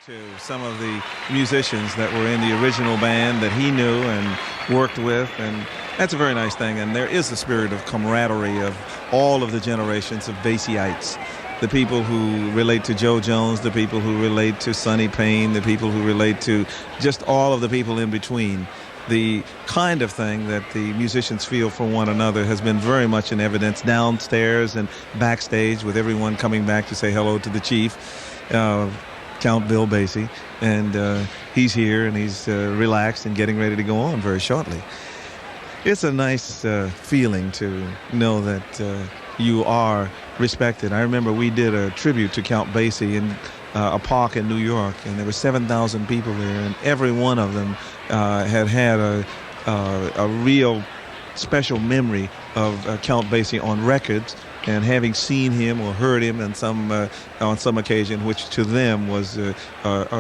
to some of the musicians that were in the original band that he knew and worked with, and that's a very nice thing. And there is a spirit of camaraderie of all of the generations of Basieites, the people who relate to Joe Jones, the people who relate to Sonny Payne, the people who relate to just all of the people in between. The kind of thing that the musicians feel for one another has been very much in evidence downstairs and backstage, with everyone coming back to say hello to the chief, Count Bill Basie, and he's here and he's relaxed and getting ready to go on very shortly. It's a nice feeling to know that you are respected. I remember we did a tribute to Count Basie in a park in New York, and there were 7,000 people there, and every one of them had a real special memory of Count Basie on records, and having seen him or heard him on some occasion, which to them was a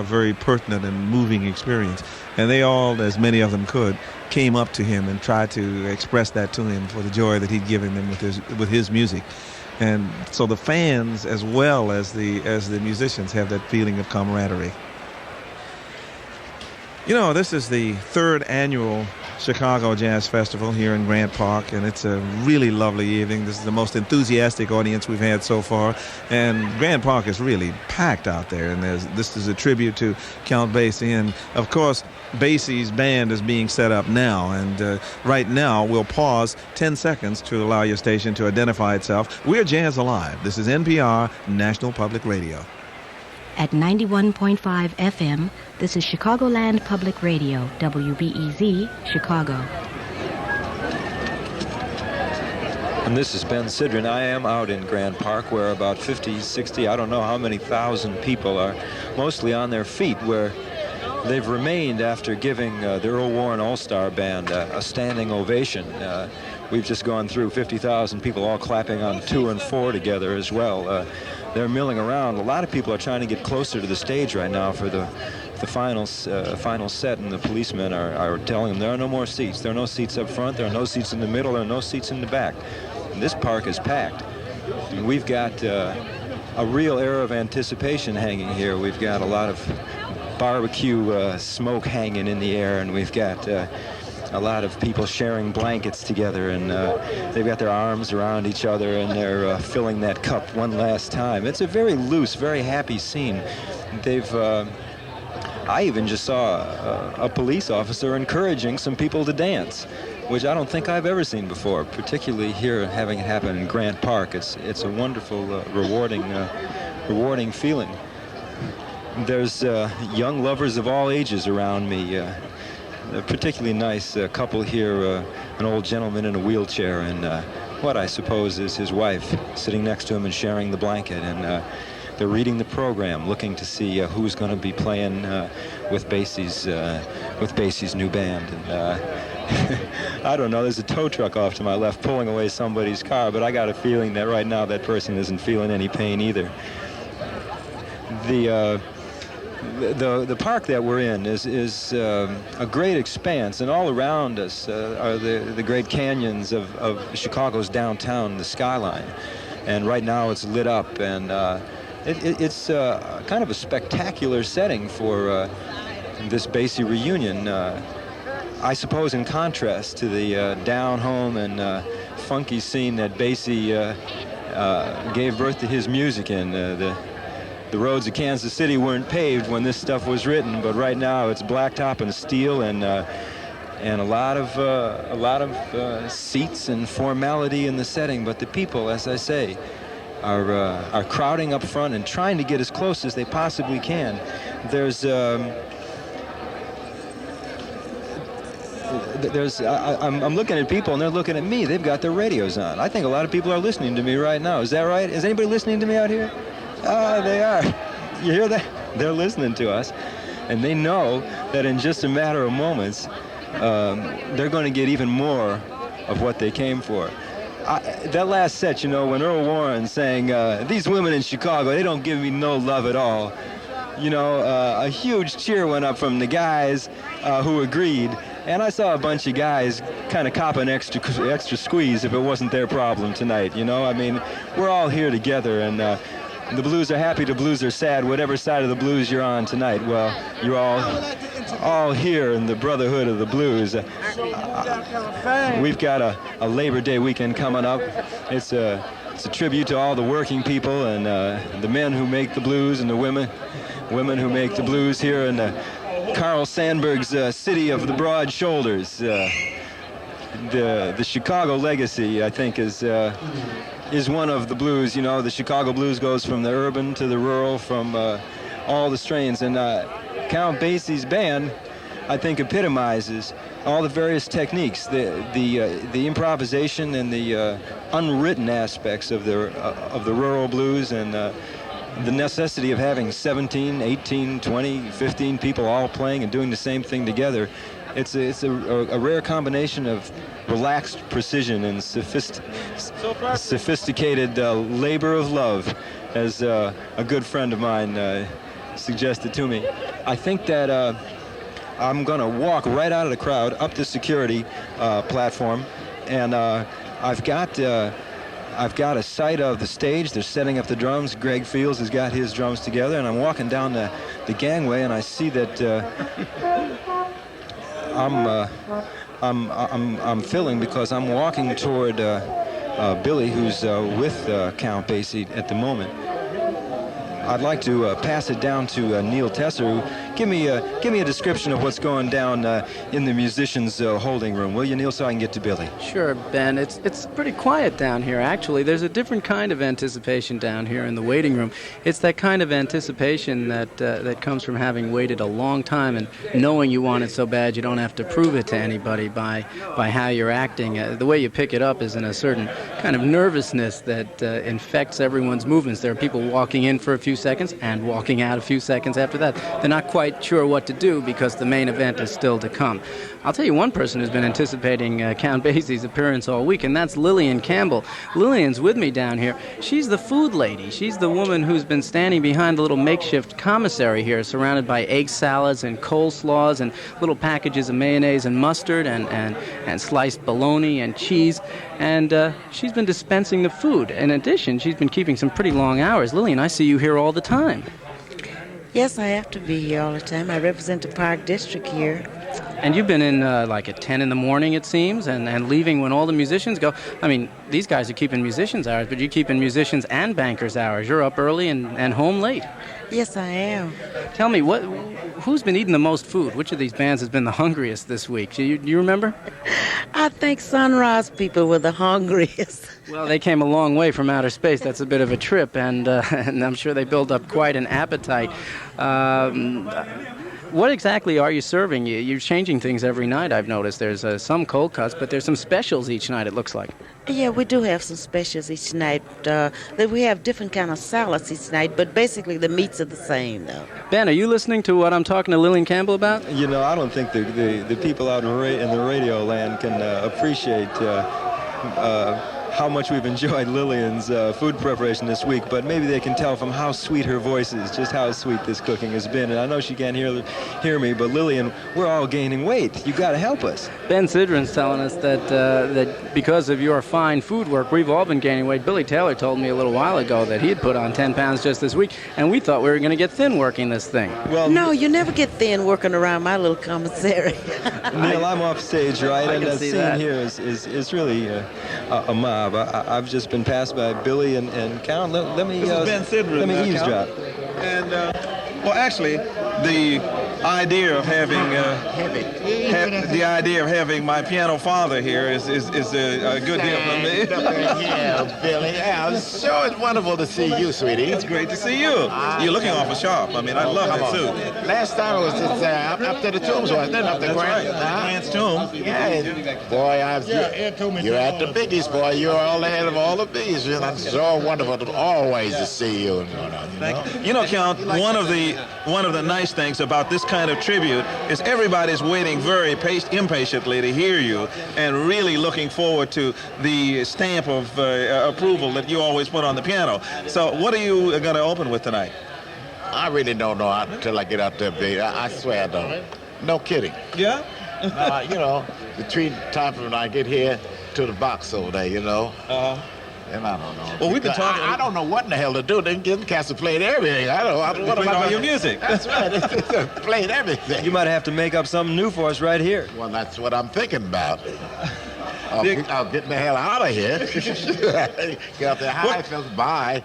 very pertinent and moving experience. And they all, as many of them could, came up to him and tried to express that to him for the joy that he'd given them with his music. And so the fans, as well as the musicians, have that feeling of camaraderie. You know, this is the third annual Chicago Jazz Festival here in Grant Park, and it's a really lovely evening. This is the most enthusiastic audience we've had so far, and Grant Park is really packed out there, and this is a tribute to Count Basie. And of course, Basie's band is being set up now, and right now we'll pause 10 seconds to allow your station to identify itself. We're Jazz Alive. This is NPR, National Public Radio. At 91.5 FM, this is Chicagoland Public Radio, WBEZ, Chicago. And this is Ben Sidran. I am out in Grant Park, where about 50, 60, I don't know how many thousand people are mostly on their feet, where they've remained after giving the Earl Warren All-Star Band a standing ovation. We've just gone through 50,000 people all clapping on 2 and 4 together as well. They're milling around. A lot of people are trying to get closer to the stage right now for the final set, and the policemen are telling them there are no more seats. There are no seats up front. There are no seats in the middle. There are no seats in the back. And this park is packed. And we've got a real air of anticipation hanging here. We've got a lot of barbecue smoke hanging in the air, and we've got a lot of people sharing blankets together, and they've got their arms around each other, and they're filling that cup one last time. It's a very loose, very happy scene. I even just saw a police officer encouraging some people to dance, which I don't think I've ever seen before, particularly here, having it happen in Grant Park. It's a wonderful, rewarding feeling. There's young lovers of all ages around me. A particularly nice couple here, an old gentleman in a wheelchair, and what I suppose is his wife sitting next to him and sharing the blanket, and they're reading the program, looking to see who's going to be playing with Basie's new band. And I don't know, there's a tow truck off to my left pulling away somebody's car, but I got a feeling that right now that person isn't feeling any pain either. The park that we're in is a great expanse, and all around us are the great canyons of Chicago's downtown, the skyline. And right now it's lit up, and it's kind of a spectacular setting for this Basie reunion. I suppose in contrast to the down-home and funky scene that Basie gave birth to his music in. The roads of Kansas City weren't paved when this stuff was written, but right now it's blacktop and steel, and a lot of seats and formality in the setting. But the people, as I say, are crowding up front and trying to get as close as they possibly can. I'm looking at people, and they're looking at me. They've got their radios on. I think a lot of people are listening to me right now. Is that right? Is anybody listening to me out here? Ah, they are. You hear that? They're listening to us, and they know that in just a matter of moments, they're going to get even more of what they came for. That last set, you know, when Earl Warren sang, "These women in Chicago, they don't give me no love at all," you know, a huge cheer went up from the guys who agreed, and I saw a bunch of guys kind of cop an extra squeeze if it wasn't their problem tonight, you know. I mean, we're all here together, and the blues are happy, the blues are sad, whatever side of the blues you're on tonight. Well, you're all here in the brotherhood of the blues. We've got a Labor Day weekend coming up. It's a tribute to all the working people and the men who make the blues and the women who make the blues here in Carl Sandburg's city of the broad shoulders. The Chicago legacy, I think, is one of the blues. You know, the Chicago blues goes from the urban to the rural, from all the strains. And Count Basie's band, I think, epitomizes all the various techniques, the improvisation and the unwritten aspects of the rural blues, and the necessity of having 17, 18, 20, 15 people all playing and doing the same thing together. It's a rare combination of relaxed precision and sophisticated labor of love, as a good friend of mine suggested to me. I think that I'm going to walk right out of the crowd up the security platform, and I've got a sight of the stage. They're setting up the drums. Greg Fields has got his drums together, and I'm walking down the gangway, and I see that I'm filling, because I'm walking toward Billy, who's with Count Basie at the moment. I'd like to pass it down to Neil Tesser. Give me a description of what's going down in the musicians' holding room, will you, Neil, so I can get to Billy? Sure, Ben. It's pretty quiet down here, actually. There's a different kind of anticipation down here in the waiting room. It's that kind of anticipation that comes from having waited a long time and knowing you want it so bad you don't have to prove it to anybody by how you're acting. The way you pick it up is in a certain kind of nervousness that infects everyone's movements. There are people walking in for a few seconds and walking out a few seconds after that. They're not quite sure what to do because the main event is still to come. I'll tell you one person who's been anticipating Count Basie's appearance all week, and that's Lillian Campbell. Lillian's with me down here. She's the food lady. She's the woman who's been standing behind the little makeshift commissary here, surrounded by egg salads and coleslaws and little packages of mayonnaise and mustard and sliced bologna and cheese. And she's been dispensing the food. In addition, she's been keeping some pretty long hours. Lillian, I see you here all the time. Yes, I have to be here all the time. I represent the Park District here. And you've been in like at 10 in the morning, it seems, and leaving when all the musicians go. I mean, these guys are keeping musicians' hours, but you're keeping musicians and bankers' hours. You're up early and home late. Yes, I am. Tell me, who's been eating the most food? Which of these bands has been the hungriest this week? Do you remember? I think Sunrise people were the hungriest. Well, they came a long way from outer space. That's a bit of a trip, and I'm sure they built up quite an appetite. What exactly are you serving? You're changing things every night, I've noticed. There's some cold cuts, but there's some specials each night, it looks like. Yeah, we do have some specials each night. We have different kind of salads each night, but basically the meats are the same, though. Ben, are you listening to what I'm talking to Lillian Campbell about? You know, I don't think the people out in the radio land can appreciate how much we've enjoyed Lillian's food preparation this week, but maybe they can tell from how sweet her voice is, just how sweet this cooking has been. And I know she can't hear me, but Lillian, we're all gaining weight. You got to help us. Ben Sidron's telling us that because of your fine food work, we've all been gaining weight. Billy Taylor told me a little while ago that he had put on 10 pounds just this week, and we thought we were going to get thin working this thing. Well, no, you never get thin working around my little commissary. Neil, I'm off stage, right? And the scene here is really a mob. I've just been passed by Billy and Count. Let me eavesdrop. And well, actually, the idea of having my piano father here is a good deal for me. Yeah, Billy. Yeah, sure, it's wonderful to see you, sweetie. It's great to see you. You're looking awful sharp. I mean, I love that suit. Last time I was just up to the tombs, wasn't it? Up the Grand. Grant's tomb. Yeah, boy, you're at the biggies, boy. You're all ahead of all the bees. And it's so wonderful to see you. You know, Count, one of the nice things about this kind of tribute is everybody's waiting very impatiently to hear you and really looking forward to the stamp of approval that you always put on the piano. So what are you going to open with tonight? I really don't know until I get out there, baby. I swear I don't. No kidding. Yeah? The time from when I get here to the box over there, And I don't know. Well, we've been talking. I don't know what in the hell to do. They get cast to play everything. I don't know. What Play all your music. That's right. Played everything. You might have to make up something new for us right here. Well, that's what I'm thinking about. I'll get the hell out of here. Get out there. Hi, fellas. Bye.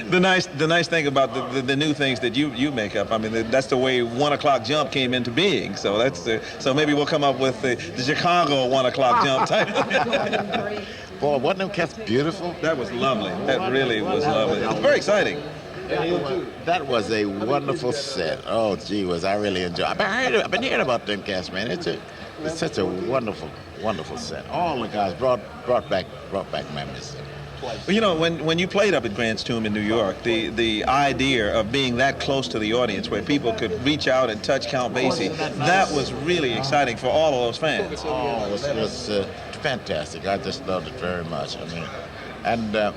The nice thing about the new things that you make up, I mean, that's the way 1 o'clock jump came into being. So so maybe we'll come up with the Chicago 1 o'clock jump type. Boy, wasn't them cats beautiful? That was lovely. That really was lovely. It was very exciting. That was a wonderful set. Oh, gee whiz, I really enjoyed it. I've been hearing about them cats, man. It's such a wonderful set. All the guys brought back memories. Well, you know, when you played up at Grant's Tomb in New York, the idea of being that close to the audience where people could reach out and touch Count Basie, that was really exciting for all of those fans. Oh, it was fantastic. I just loved it very much. I mean, and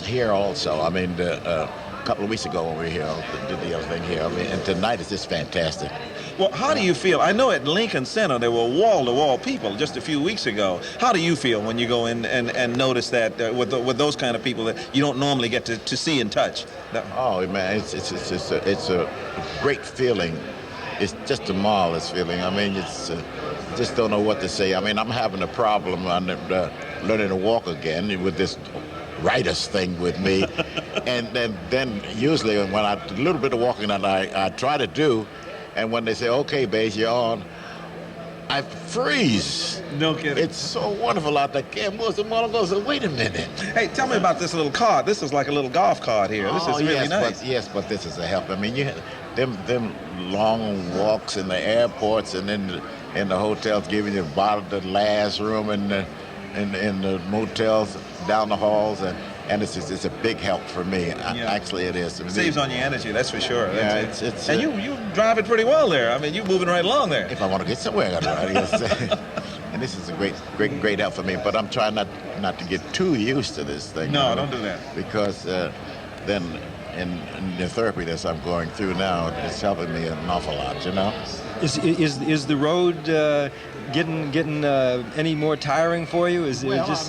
here also, I mean, a couple of weeks ago when we were here, did the other thing here, I mean, and tonight is just fantastic. Well, how do you feel? I know at Lincoln Center there were wall-to-wall people just a few weeks ago. How do you feel when you go in and notice that with those kind of people that you don't normally get to see and touch? Oh man, it's a great feeling. It's just a marvelous feeling. I mean, it's just don't know what to say. I mean, I'm having a problem learning to walk again with this writer's thing with me, and then usually when a little bit of walking that I try to do. And when they say, okay, Bass, you're on, I freeze. No kidding. It's so wonderful out there. Can't move. The mother goes, wait a minute. Hey, tell me about this little card. This is like a little golf cart here. This is really nice. But this is a help. I mean, them long walks in the airports and in the hotels, giving you the last room in the motels, down the halls, and it's a big help for me. Yeah. Actually, it is. It saves on your energy, that's for sure. Yeah, it's and you drive it pretty well there. I mean, you're moving right along there. If I want to get somewhere, I got to ride. Yes. And this is a great help for me. But I'm trying not to get too used to this thing. No, don't do that. Because then in the therapy that I'm going through now, it's helping me an awful lot. You know. Is the road getting any more tiring for you? I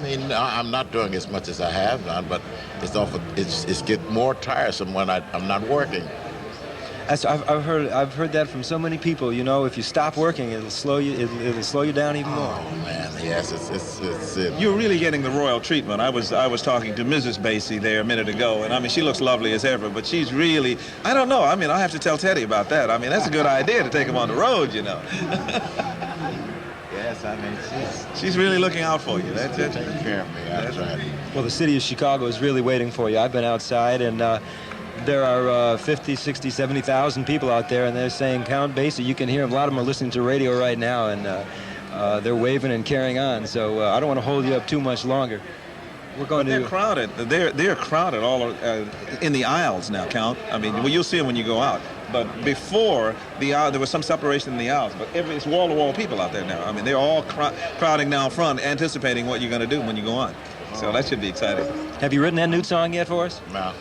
mean, I'm not doing as much as I have done, but it's getting more tiresome when I'm not working. I've heard that from so many people. You know, if you stop working, it'll slow you down even more. Oh man, yes, it's You're really getting the royal treatment. I was talking to Mrs. Basie there a minute ago, and I mean, she looks lovely as ever, but she's really, I don't know. I mean, I have to tell Teddy about that. I mean, that's a good idea to take him on the road, you know. Yes, I mean, she's really looking out for you. That's it. Taking care of me. That's right. Well, the city of Chicago is really waiting for you. I've been outside, and there are 50, 60, 70,000 people out there, and they're saying, Count Basie. You can hear them. A lot of them are listening to radio right now, and they're waving and carrying on. So I don't want to hold you up too much longer. They're crowded. They're crowded all in the aisles now, Count. I mean, well, you'll see them when you go out. But before the aisle, there was some separation in the aisles. But it's wall-to-wall people out there now. I mean, they're all crowding down front, anticipating what you're going to do when you go on. So that should be exciting. Have you written that new song yet for us? No.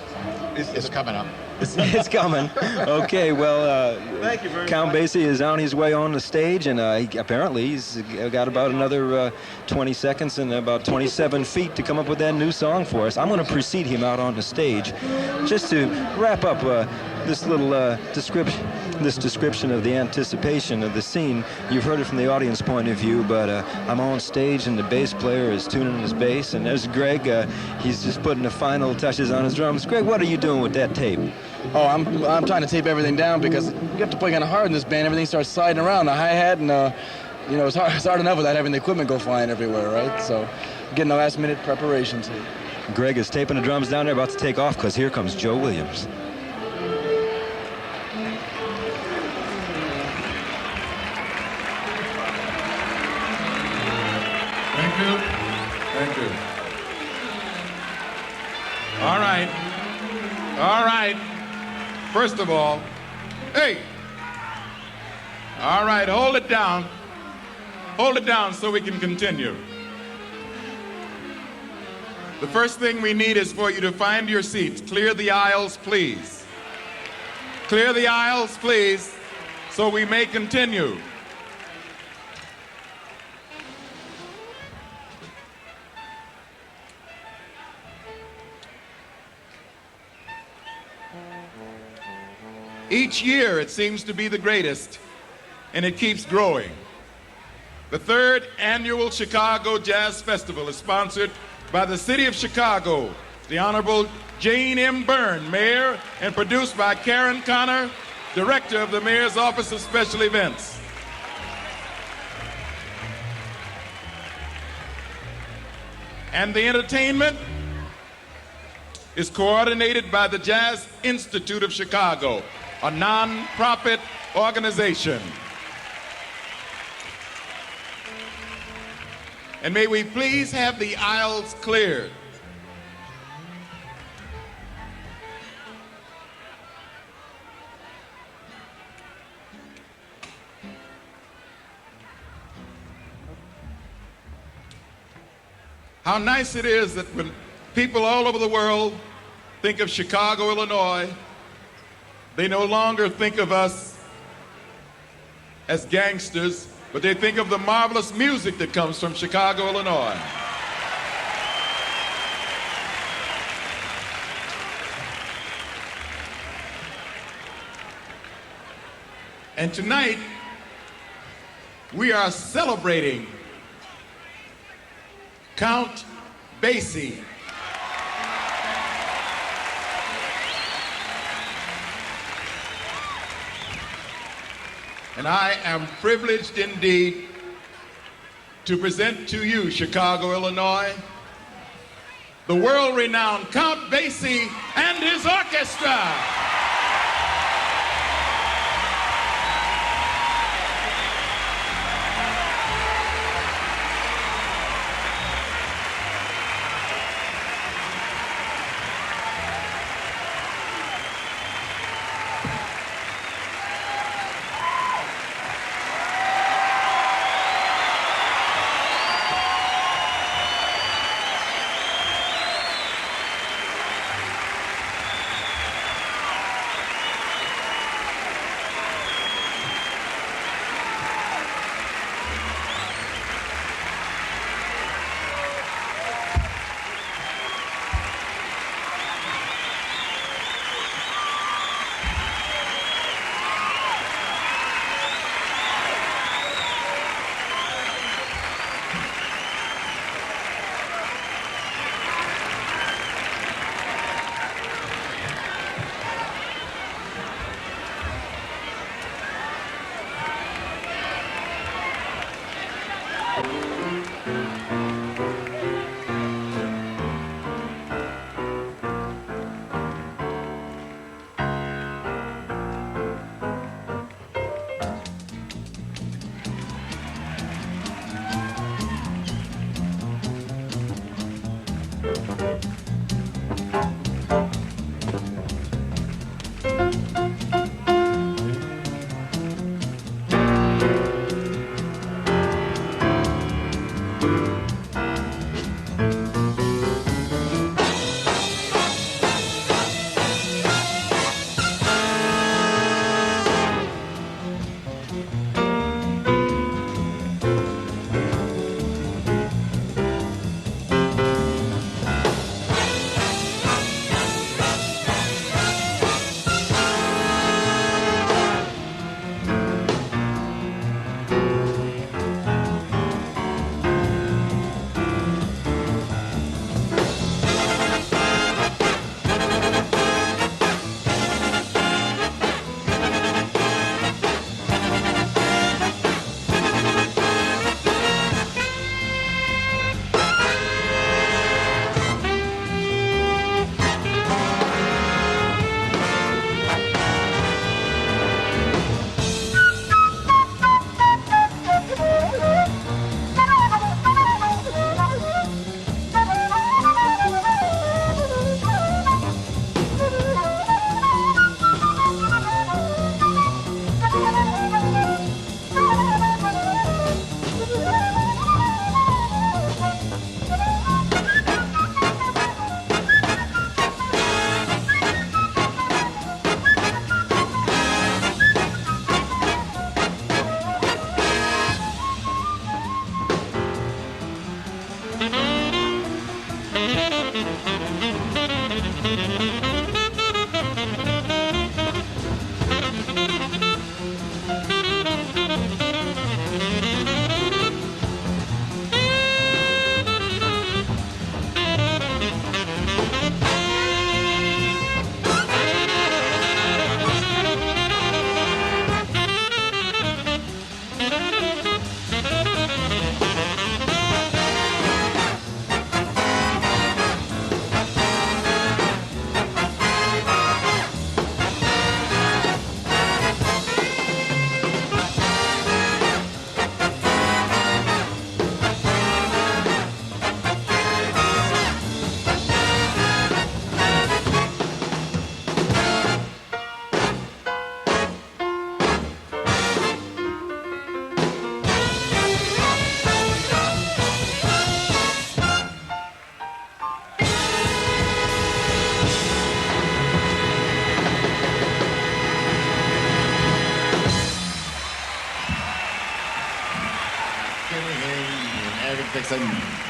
It's coming up. It's coming. Okay, well, thank you very Count much. Basie is on his way on the stage, and apparently he's got about another 20 seconds and about 27 feet to come up with that new song for us. I'm going to precede him out on the stage just to wrap up this little description of the anticipation of the scene. You've heard it from the audience point of view, but I'm on stage and the bass player is tuning his bass, and there's Greg. He's just putting the final touches on his drums. Greg, what are you doing with that tape? Oh, I'm trying to tape everything down because you have to play kind of hard in this band. Everything starts sliding around. The hi-hat and it's hard enough without having the equipment go flying everywhere, right? So getting the last-minute preparations here. Greg is taping the drums down there, about to take off, because here comes Joe Williams. Thank you. All right. First of all, hey. All right, hold it down. Hold it down so we can continue. The first thing we need is for you to find your seats. Clear the aisles, please. Clear the aisles, please, so we may continue. Each year it seems to be the greatest, and it keeps growing. The third annual Chicago Jazz Festival is sponsored by the City of Chicago, the Honorable Jane M. Byrne, Mayor, and produced by Karen Connor, Director of the Mayor's Office of Special Events. And the entertainment is coordinated by the Jazz Institute of Chicago, a non-profit organization. And may we please have the aisles cleared. How nice it is that when people all over the world think of Chicago, Illinois, they no longer think of us as gangsters, but they think of the marvelous music that comes from Chicago, Illinois. And tonight, we are celebrating Count Basie. And I am privileged indeed to present to you, Chicago, Illinois, the world-renowned Count Basie and his orchestra. Dixon.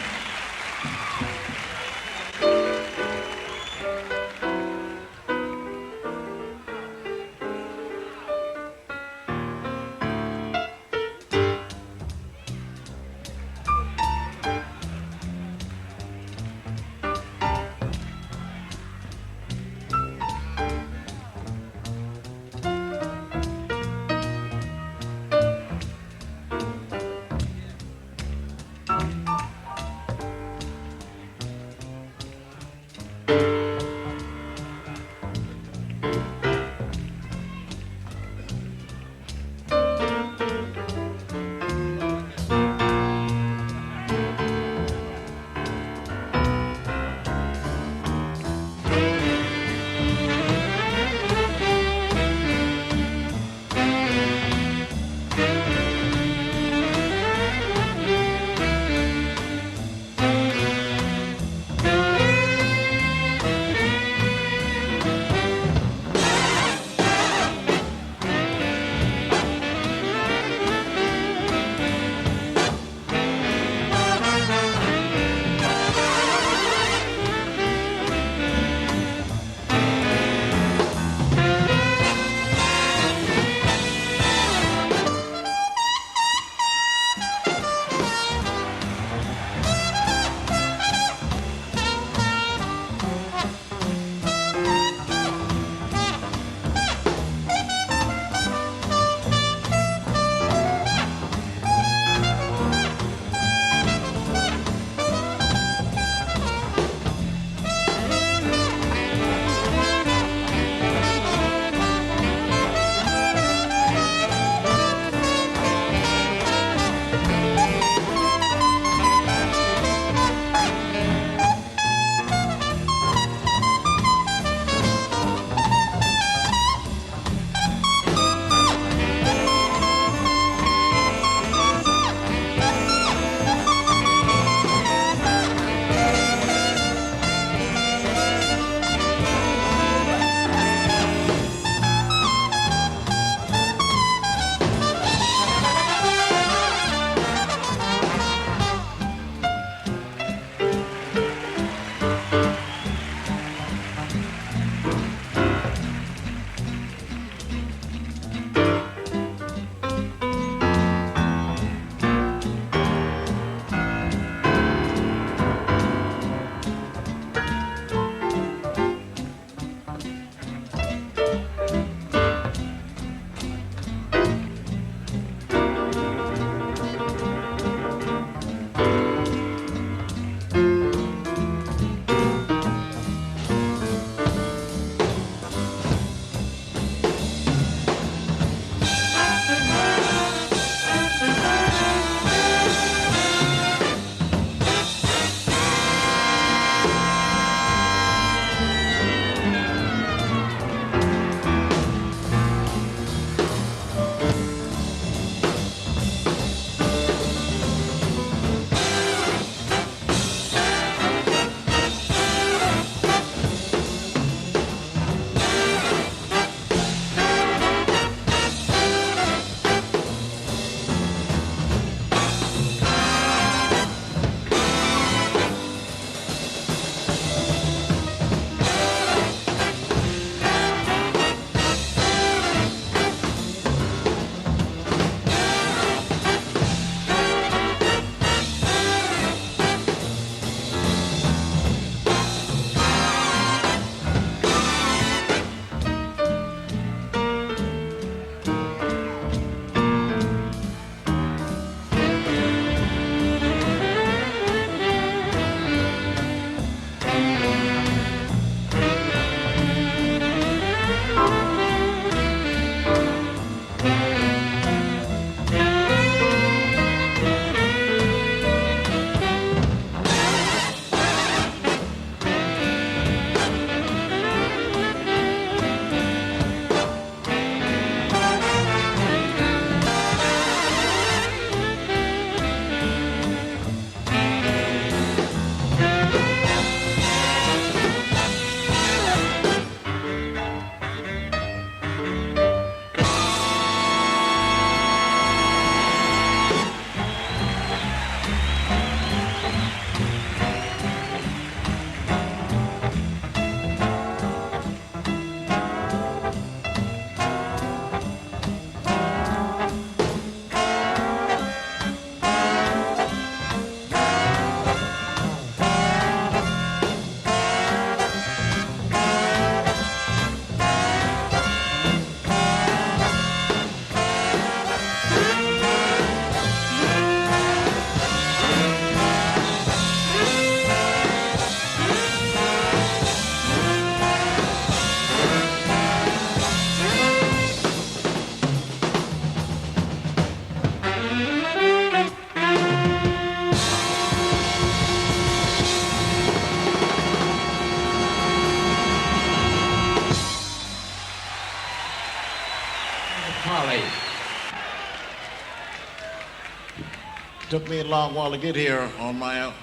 Took me a long while to get here on my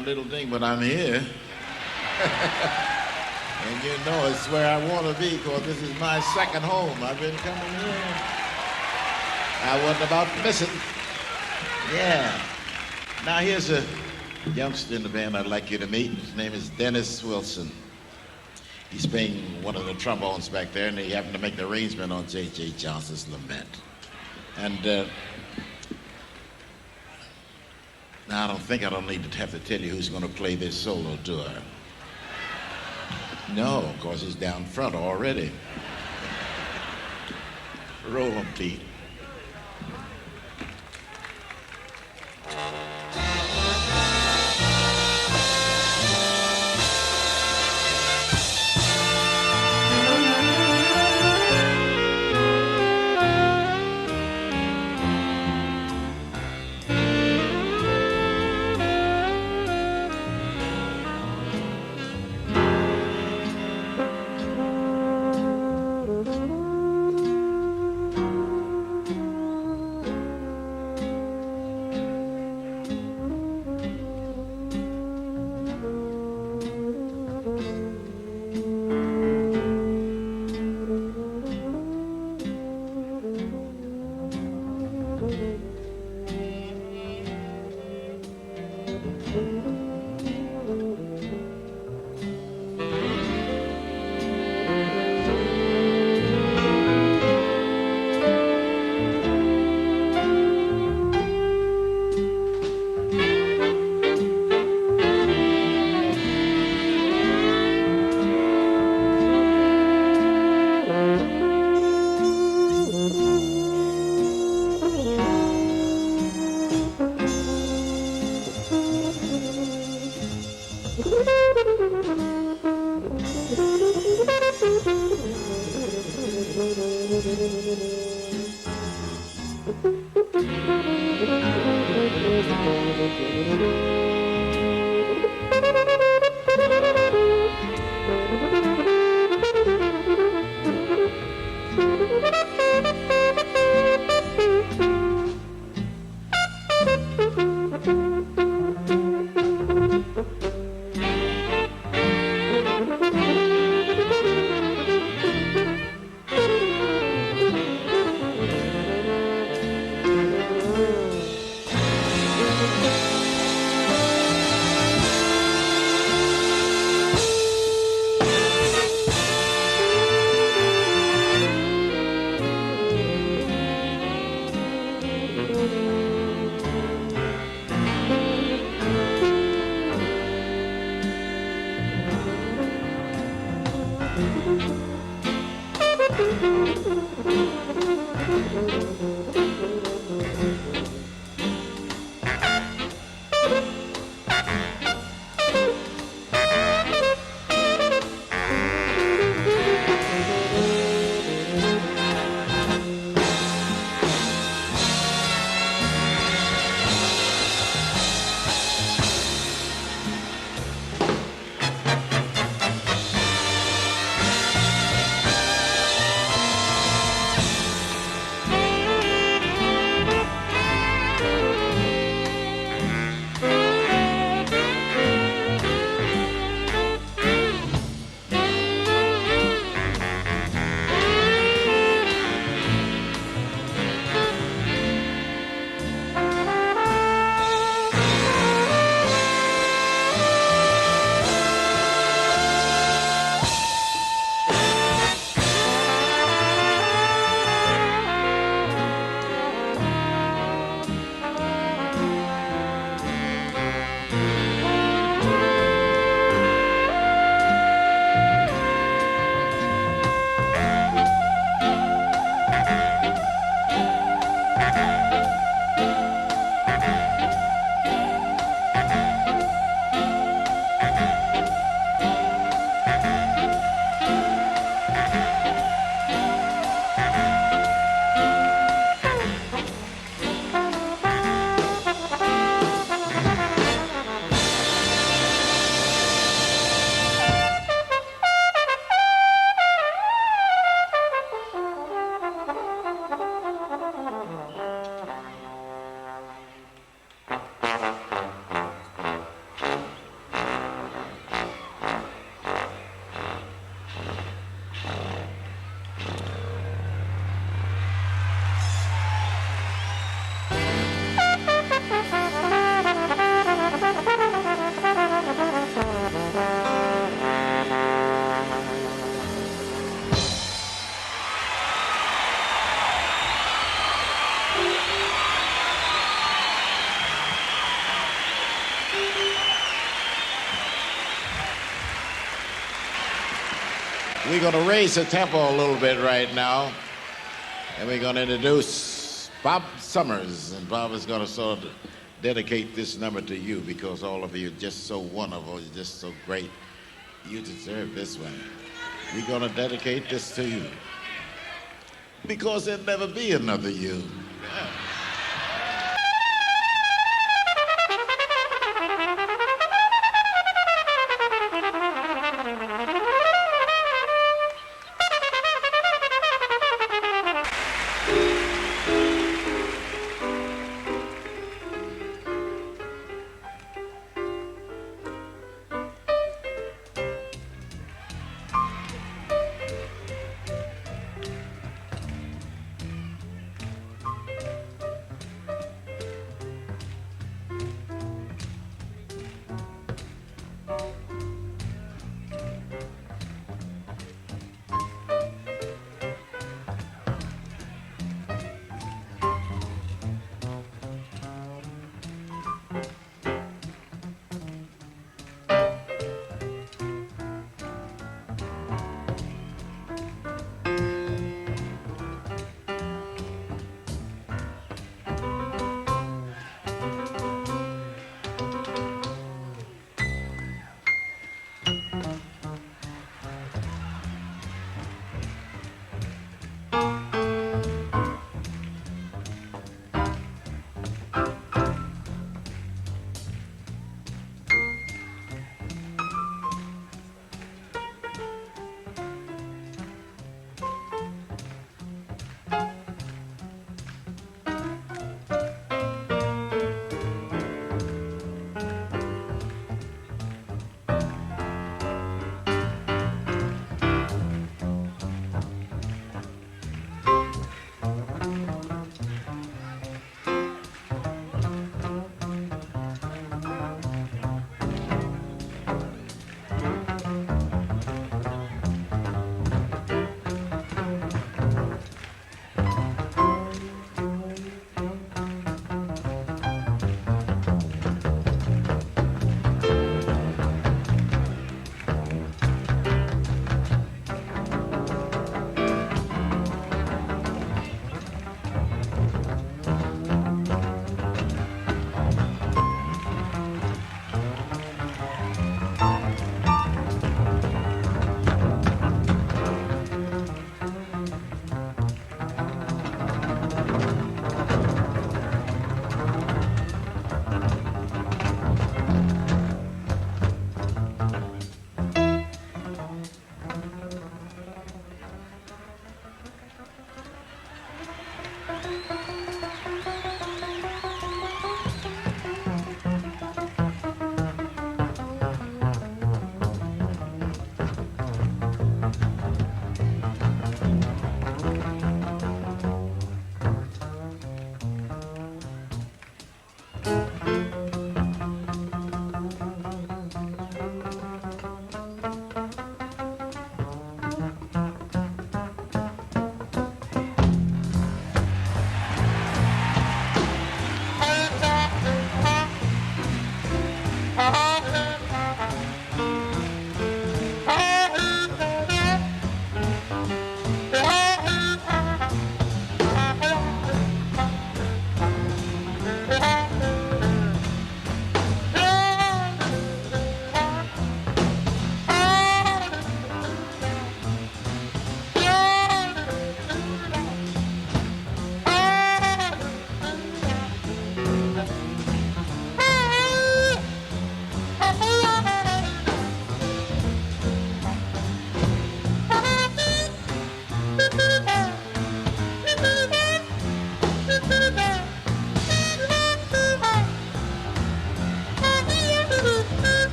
little thing, but I'm here. And you know it's where I want to be, because this is my second home. I've been coming here. I wasn't about to miss it. Yeah. Now here's a youngster in the band I'd like you to meet. His name is Dennis Wilson. He's playing one of the trombones back there, and he happened to make the arrangement on J.J. Johnson's Lament. And now I don't need to have to tell you who's going to play this solo tour. No, of course he's down front already. Roll him, Pete. We're going to raise the tempo a little bit right now, and we're going to introduce Bob Summers, and Bob is going to sort of dedicate this number to you because all of you are just so wonderful, you're just so great. You deserve this one. We're going to dedicate this to you because there'll never be another you.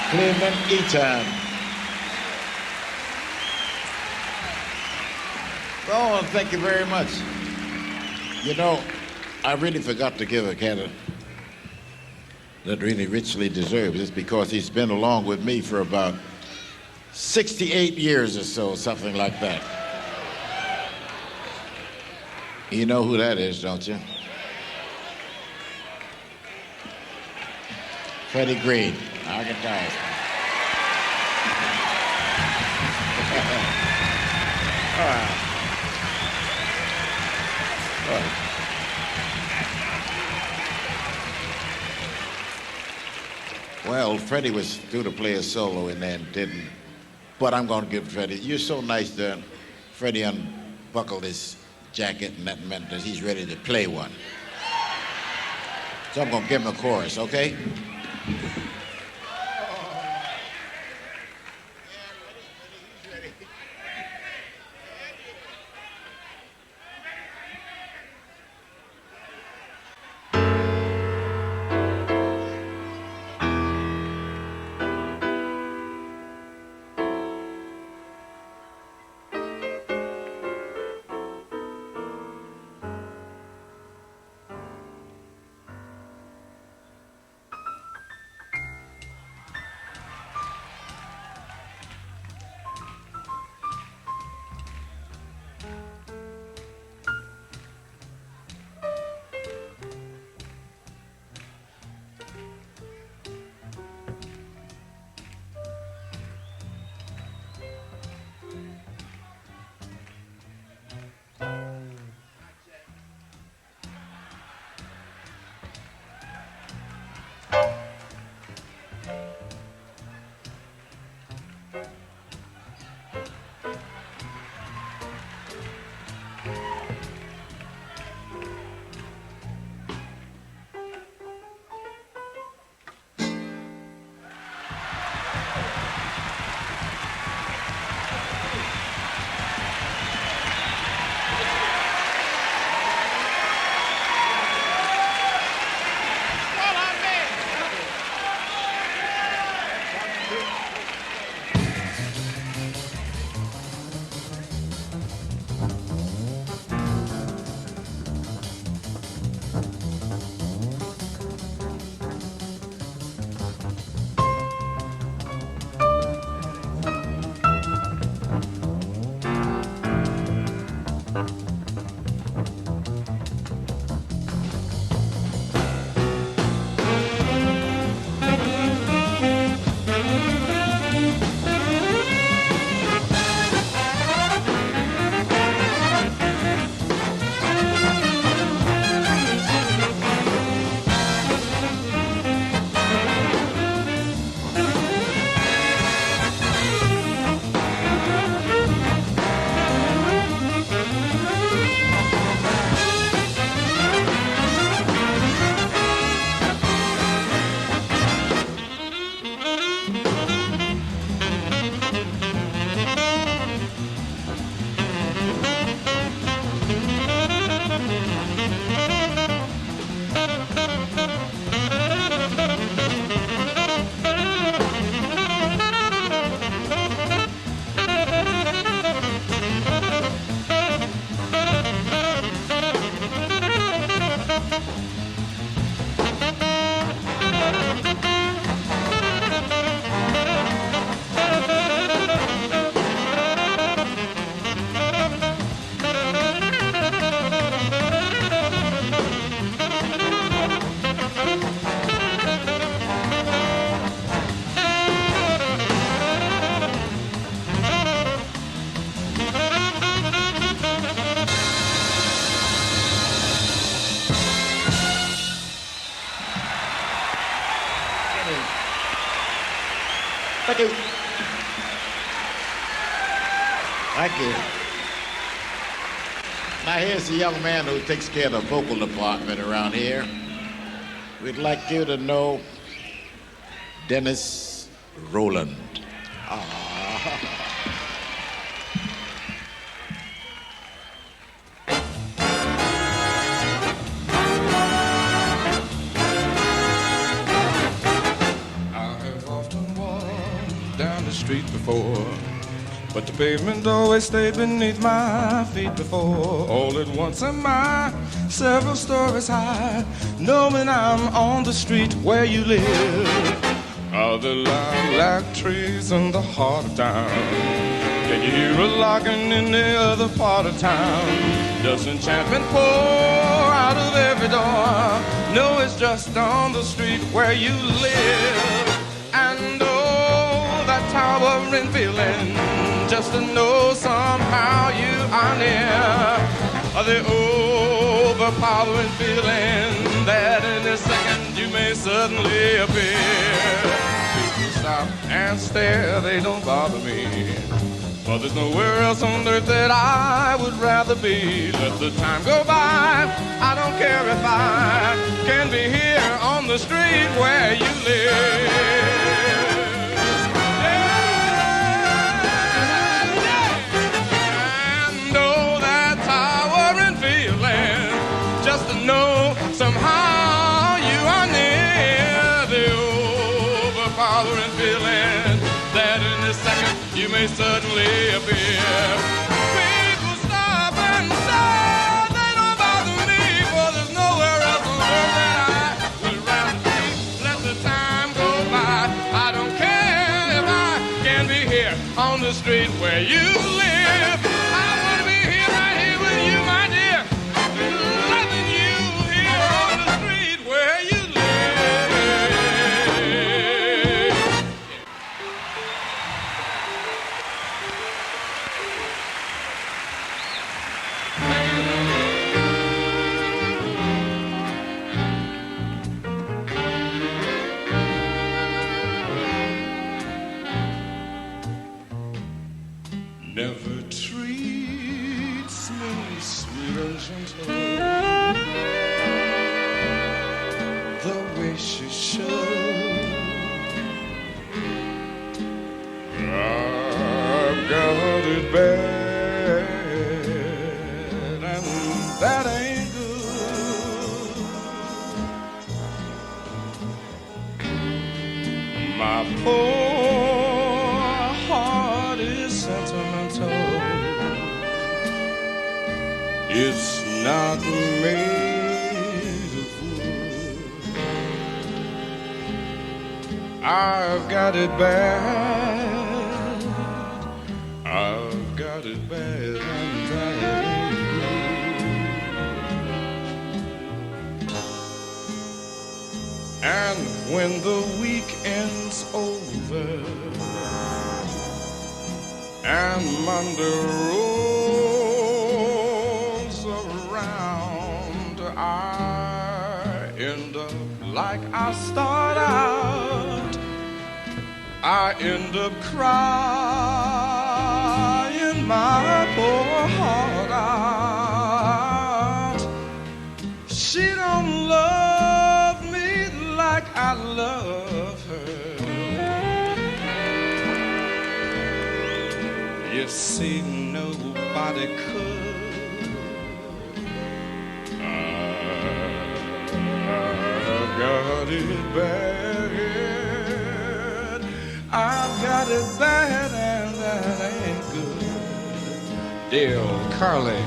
Cleveland Eaton. Oh, thank you very much. You know, I really forgot to give a candidate that really richly deserves this because he's been along with me for about 68 years or so, something like that. You know who that is, don't you? Freddie Green, our guitarist. All right. Well, Freddie was due to play a solo and then didn't. But I'm going to give Freddie. You're so nice that Freddie unbuckled his jacket, and that meant that he's ready to play one. So I'm going to give him a chorus, okay? Thank you. Thank you. Now here's the young man who takes care of the vocal department around here. We'd like you to know Dennis Rowland. I have often walked street before, but the pavement always stayed beneath my feet before. All at once am I several stories high, knowing I'm on the street where you live. Are the lilac trees in the heart of town? Can you hear a larking in the other part of town? Does enchantment pour out of every door? No, it's just on the street where you live. And oh, that towering feeling, just to know somehow you are near. The overpowering feeling that in a second you may suddenly appear. People stop and stare, they don't bother me, but there's nowhere else on earth that I would rather be. Let the time go by, I don't care if I can be here on the street where you live. Know somehow you are near, the overpowering feeling that in a second you may suddenly appear. People stop and stare, they don't bother me, for there's nowhere else on earth that I would rather be. Let the time go by, I don't care if I can be here on the street where you live. I want to be here, right here with you, my dear. Never treats me sweet and gentle the way she should. I've got it bad, and that ain't good. My poor heart is sentimental. It's not made of wood. I've got it bad. I've got it bad, and that ain't good. And when the weekend's over and Monday rolls around, I end up like I start out. I end up crying my poor heart out. She don't love me like I love her. You see, nobody could. I've got it bad. I've got it bad, and that ain't good. Dear old Carly.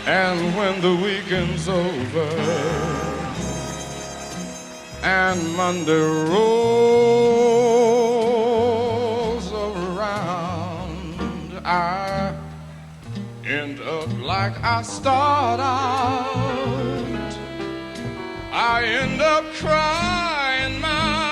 And when the weekend's over and Monday rolls around, I end up like I start out. I end up crying my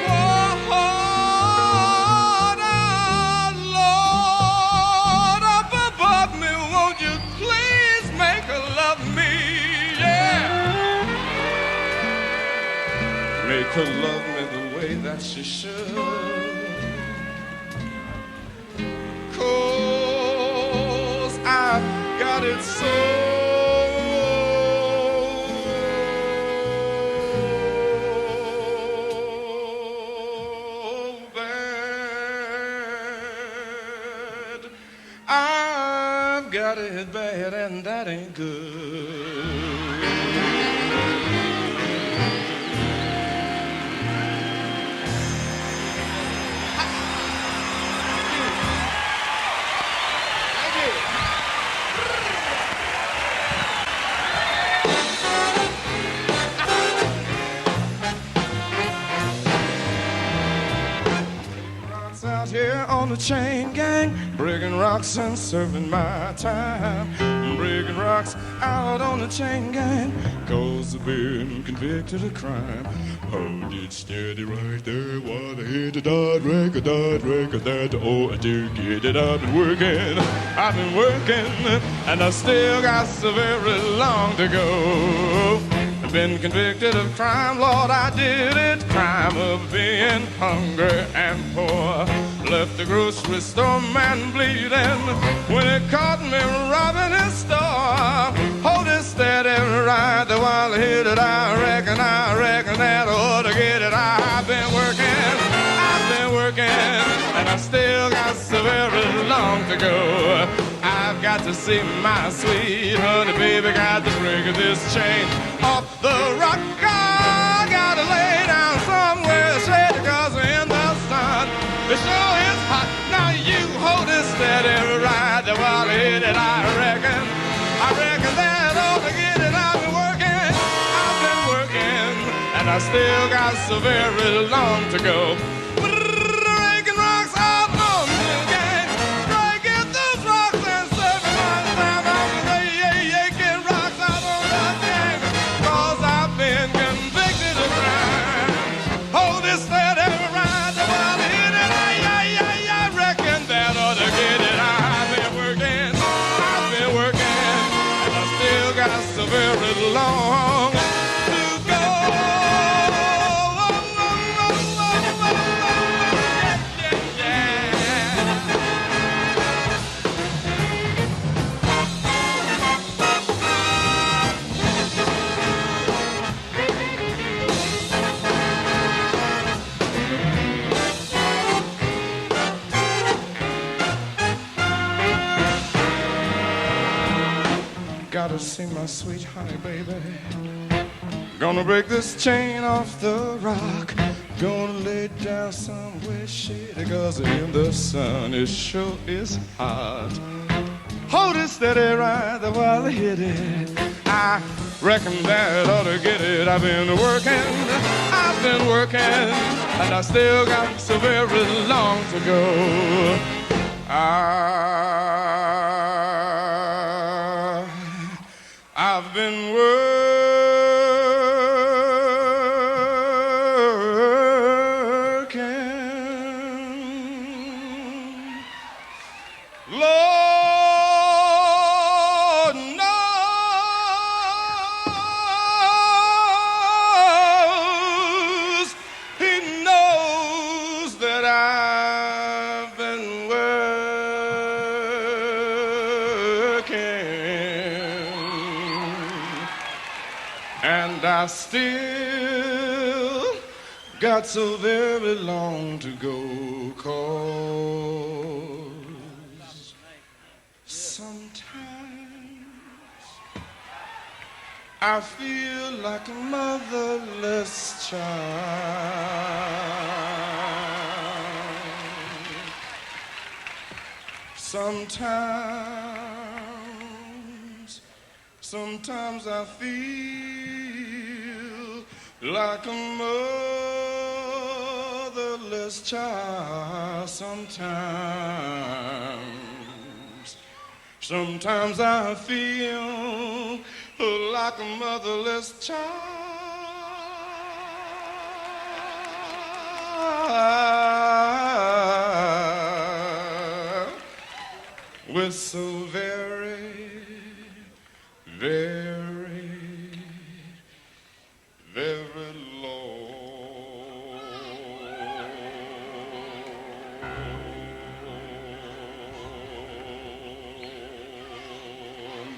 poor heart out. Lord, up above me, won't you please make her love me? Yeah. she should. 'Cause I've got it so bad. I've got it bad and that ain't good. Out here on the chain gang, breaking rocks and serving my time. Breaking rocks out on the chain gang, 'cause I've been convicted of crime. Hold it steady right there while I hit the dot record that. Oh, I do get it. I've been working, and I still got so very long to go. Been convicted of crime, Lord, I did it. Crime of being hungry and poor. Left the grocery store man bleeding when it caught me robbing his store. Hold it steady right there while I hit it. I reckon that I ought to get it. I've been working, and I still got so very long to go. I've got to see my sweet honey baby, got to break this chain off the rock. I gotta lay down somewhere shady, 'cause in the sun it sure is hot. Now you hold it steady right there while I hit it. I reckon that ought to get it. I've been working, and I still got so very long to go. Breaking rocks out on the gang, breaking those rocks and serving my time. I'm breaking rocks out on the gang, 'cause I've been convicted of crime. Hold it steady right there while I hit it. I reckon that ought to get it. I've been working, and I still got so very long to go. Gotta see my sweet honey baby. Gonna break this chain off the rock. Gonna lay down somewhere shady, 'cause in the sun it sure is hot. Hold it steady right there while I hit it. I reckon that ought to get it. I've been working, and I still got so very long to go. I've been working, Lord knows, He knows that I've been working, and I still got so very long to go. 'Cause sometimes I feel like a motherless child. Sometimes I feel like a motherless child. Sometimes I feel like a motherless child with so very, very, very long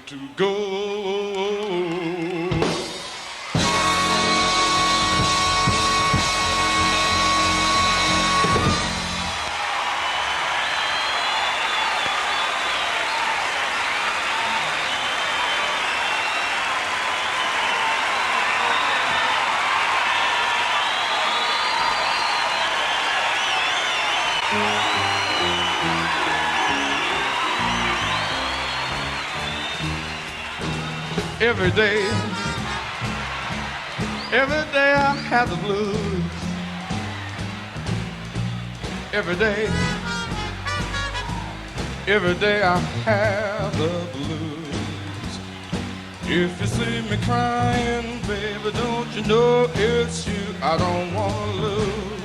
to go. Every day I have the blues. Every day I have the blues. If you see me crying, baby, don't you know it's you I don't want to lose.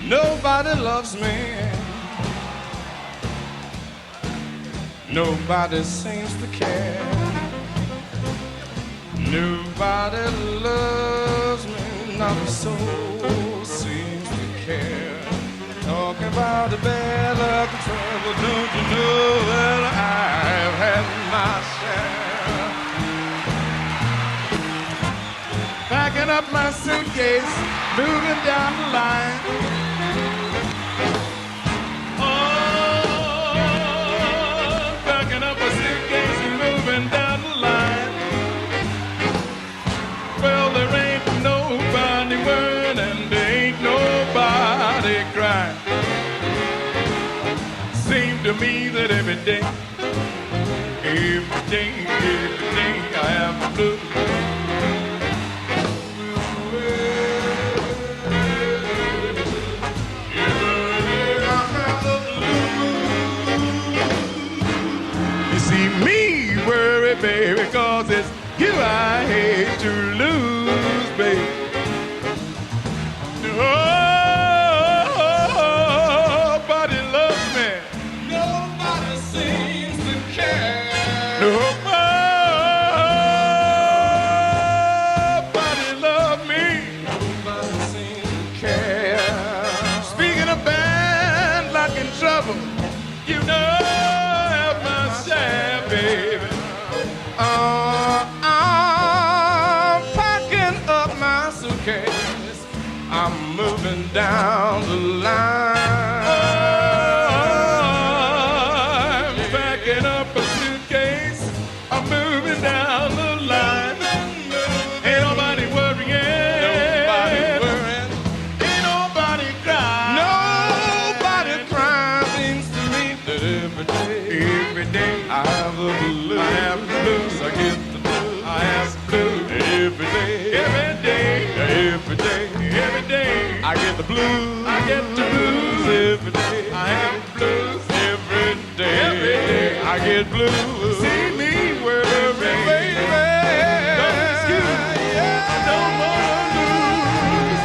Nobody loves me. Nobody seems to care. Nobody loves me, not a soul seems to care. Talking about the bad luck and trouble, don't you know that I've had my share. Packing up my suitcase, moving down the line. Packing up a suitcase and moving down the line. Well, there ain't nobody worrying and there ain't nobody crying. Seems to me that every day I have the blues. Baby, cause it's you I hate to lose, baby. Nobody loves me. Nobody seems to care. Nobody loves me. Nobody seems to care. Speaking of bad luck and trouble, you know I have my share, baby. I'm packing up my suitcase. I'm moving down the line. I'm packing up a suitcase. I'm moving down the line. Ain't nobody worrying. Nobody worrying. Ain't nobody crying. Nobody crying. Seems to me that every day I have the blues. I have the blues. I get the blues. I have the blues. Every day, I get the blues. I get the blues. Every day, I have the blues. Every day, I get blues. See me worrying, baby. Don't excuse me. I don't want to lose.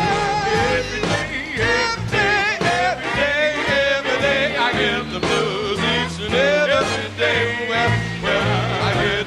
Every day, I get the blues. Each and every day, well, I get.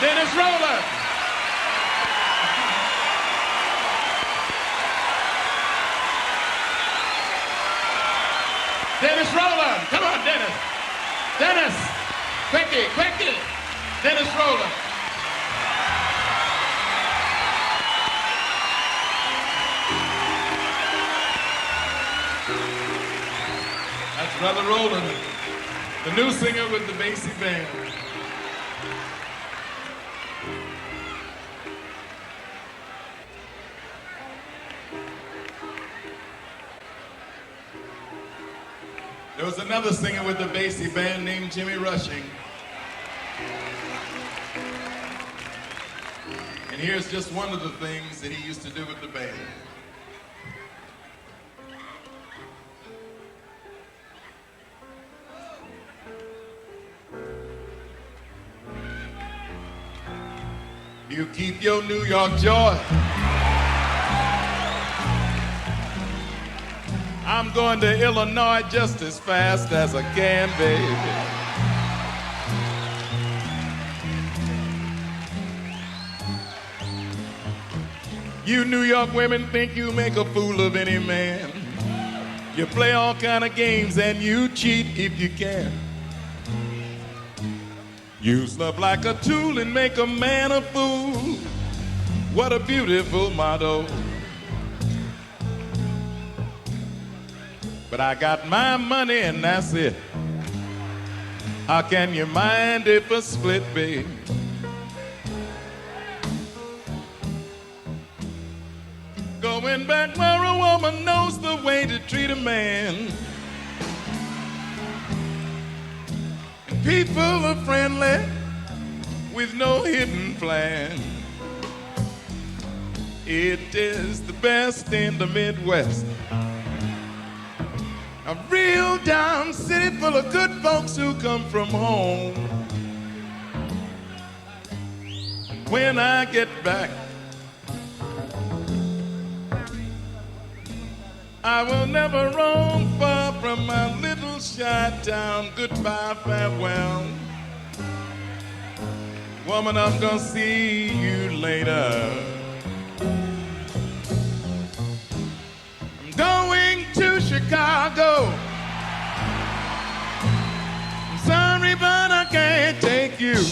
Dennis Roller. Dennis Roller. Come on, Dennis. Dennis. Quicky. Dennis Roller. That's Brother Roland, the new singer with the Basie Band. There was another singer with the Basie Band named Jimmy Rushing. And here's just one of the things that he used to do with the band. You keep your New York joy. I'm going to Illinois just as fast as I can, baby. You New York women think you make a fool of any man. You play all kind of games and you cheat if you can. Use love like a tool and make a man a fool. What a beautiful motto. But I got my money and that's it. How can you mind if a split, babe? Going back where a woman knows the way to treat a man. And people are friendly with no hidden plan. It is the best in the Midwest. A real down city full of good folks who come from home. When I get back, I will never roam far from my little shy town. Goodbye, farewell. Woman, I'm gonna see you later. I'm going to Chicago. I'm sorry, but I can't take you.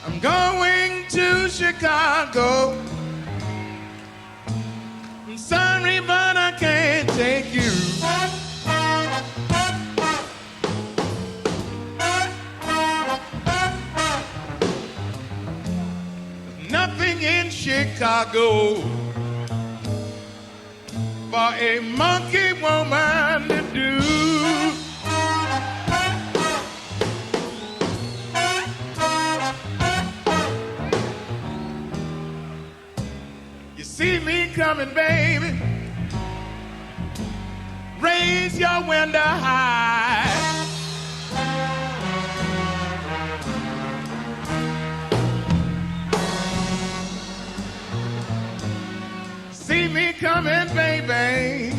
I'm going to Chicago. I'm sorry, but I can't take you. There's nothing in Chicago for a monkey woman to do. See me coming, baby. Raise your window high. See me coming, baby.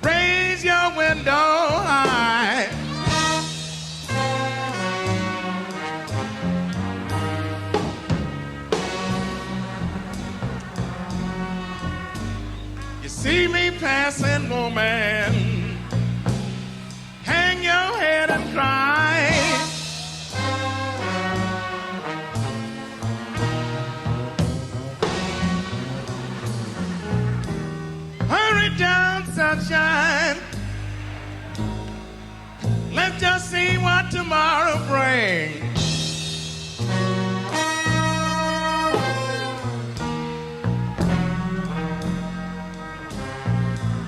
Raise your window high. See me passing, woman. Hang your head and cry. Hurry down, sunshine. Let's just see what tomorrow brings.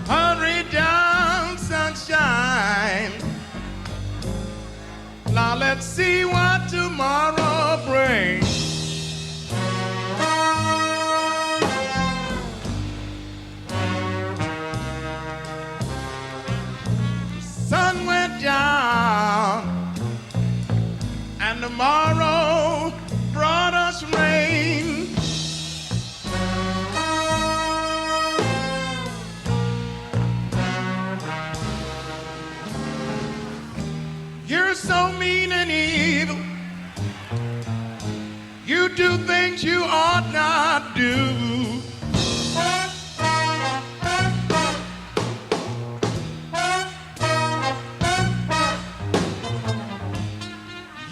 Hurry down, sunshine. Now let's see what tomorrow brings. The sun went down, and tomorrow brought us rain. You're so mean and evil. You do things you ought not do.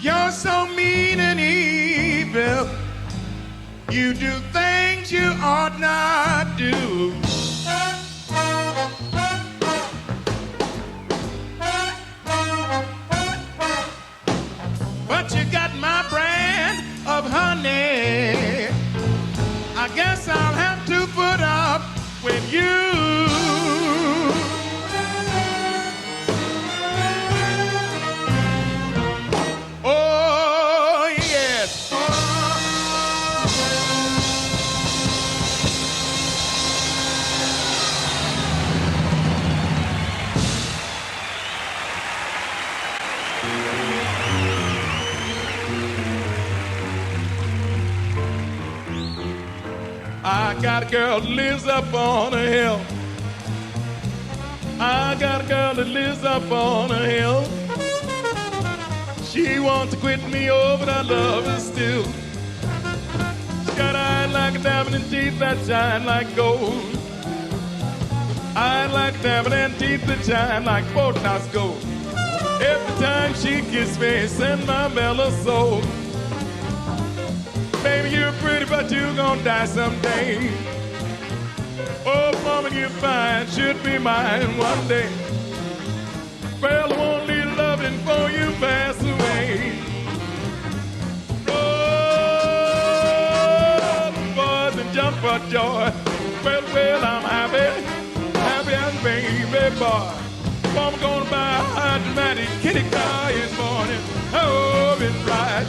You're so mean and evil. You do things you ought not do. But you got my brand of honey. I guess I'll have to put up with you. Oh, yes. I got a girl that lives up on a hill. I got a girl that lives up on a hill. She wants to quit me over, but I love her still. She got eyes like a diamond and teeth that shine like gold. Eyes like a diamond and teeth that shine like Botox gold. Every time she kisses me, send my mellow soul. Baby, you're pretty, but you're gonna die someday. Oh, woman, you're fine, should be mine one day. Well, I won't need loving before you pass away. Oh, the boys and jump for joy. Well, I'm happy and baby boy. I'm gonna buy a dramatic kitty car this morning. Oh, it's right.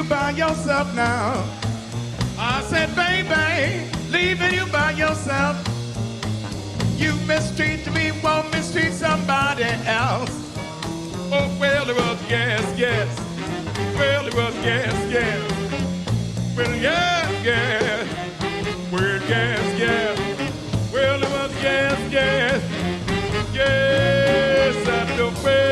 By yourself now. I said, baby, leaving you by yourself. You mistreat me, won't mistreat somebody else. Oh, well, it was yes. Well, it was yes. Well, yes. Well, yes. Well, it was yes. Yes, I know, well.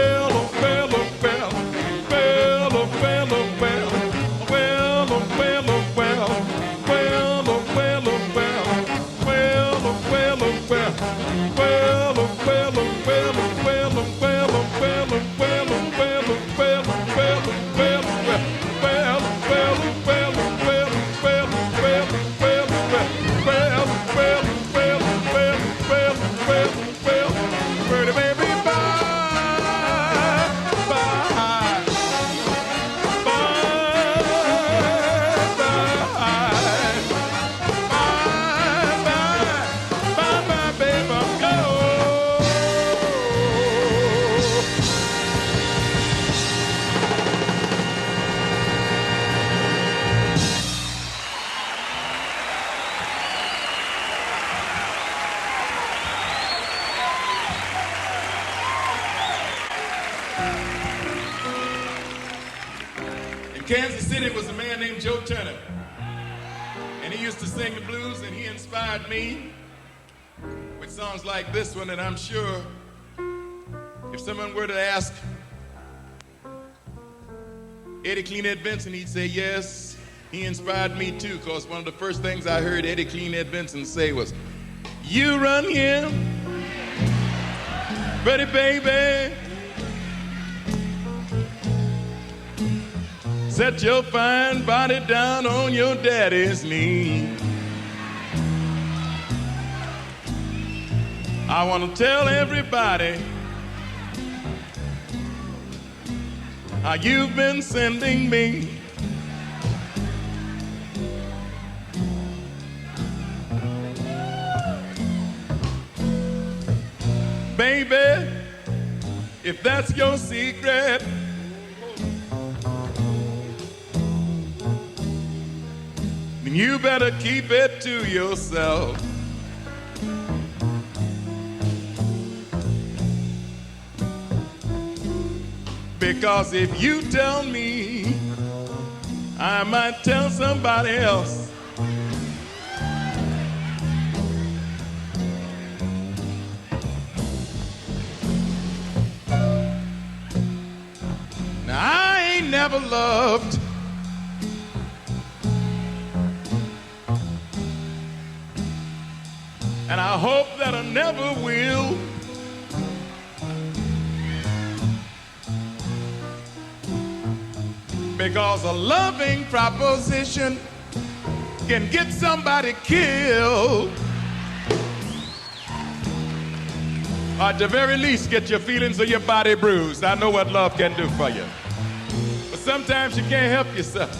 Kansas City was a man named Joe Turner, and he used to sing the blues, and he inspired me with songs like this one. And I'm sure if someone were to ask Eddie Clean Ed Benson, he'd say yes, he inspired me too, because one of the first things I heard Eddie Clean Ed Benson say was, "You run here, pretty baby, set your fine body down on your daddy's knee. I want to tell everybody how you've been sending me. Baby, if that's your secret, then you better keep it to yourself. Because if you tell me, I might tell somebody else. Now, I ain't never loved, and I hope that I never will. Because a loving proposition can get somebody killed, or at the very least get your feelings or your body bruised. I know what love can do for you. But sometimes you can't help yourself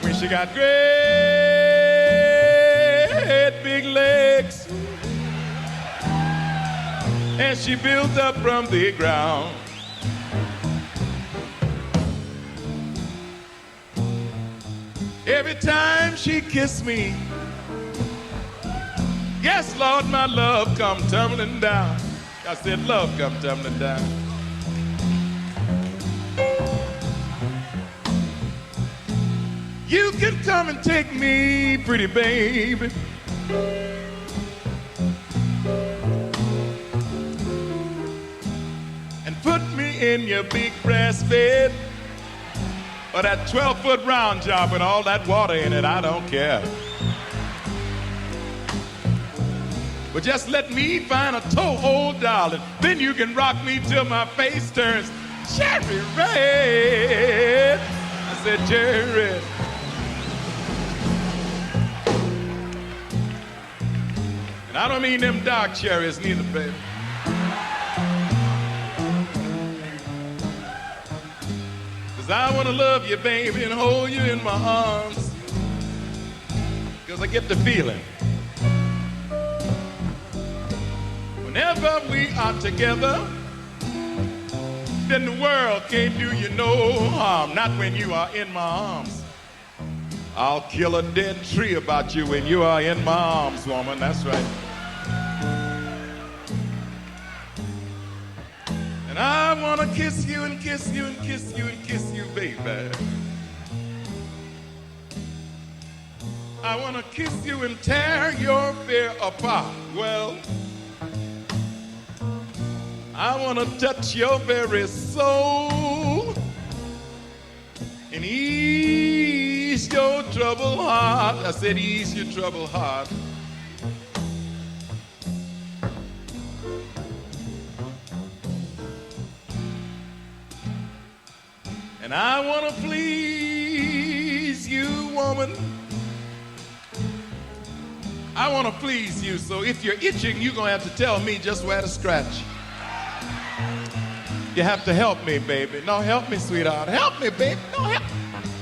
when she got great big legs and she builds up from the ground. Every time she kissed me, yes, Lord, my love come tumbling down. I said, love come tumbling down. You can come and take me, pretty baby. And put me in your big brass bed. Or that 12-foot round job with all that water in it, I don't care. But just let me find a toehold, darling. Then you can rock me till my face turns cherry red. I said cherry red. And I don't mean them dark cherries neither, baby. Cause I wanna love you, baby, and hold you in my arms. Cause I get the feeling whenever we are together, then the world can't do you no harm. Not when you are in my arms. I'll kill a dead tree about you when you are in my arms, woman. That's right. And I wanna kiss you and kiss you and kiss you and kiss you, baby. I wanna kiss you and tear your fear apart. Well, I wanna touch your very soul and ease your troubled heart. I said ease your troubled heart. And I want to please you, woman. I want to please you, so if you're itching, you're going to have to tell me just where to scratch. You have to help me, baby. No, help me, sweetheart. Help me, baby. No, help.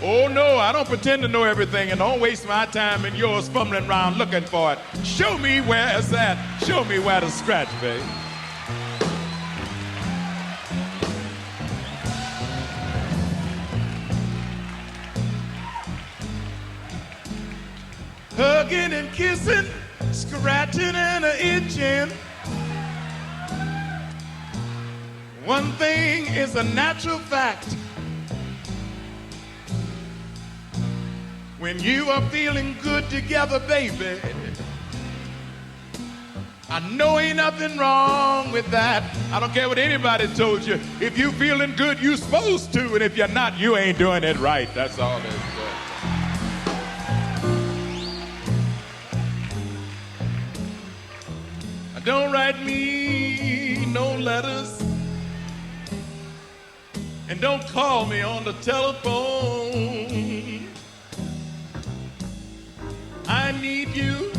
Oh, no, I don't pretend to know everything, and don't waste my time and yours fumbling around looking for it. Show me where it's at. Show me where to scratch, baby. Hugging and kissing, scratching and itching. One thing is a natural fact. When you are feeling good together, baby, I know ain't nothing wrong with that. I don't care what anybody told you. If you feeling good, you supposed to, and if you're not, you ain't doing it right. That's all it is. Don't write me no letters, and don't call me on the telephone. I need you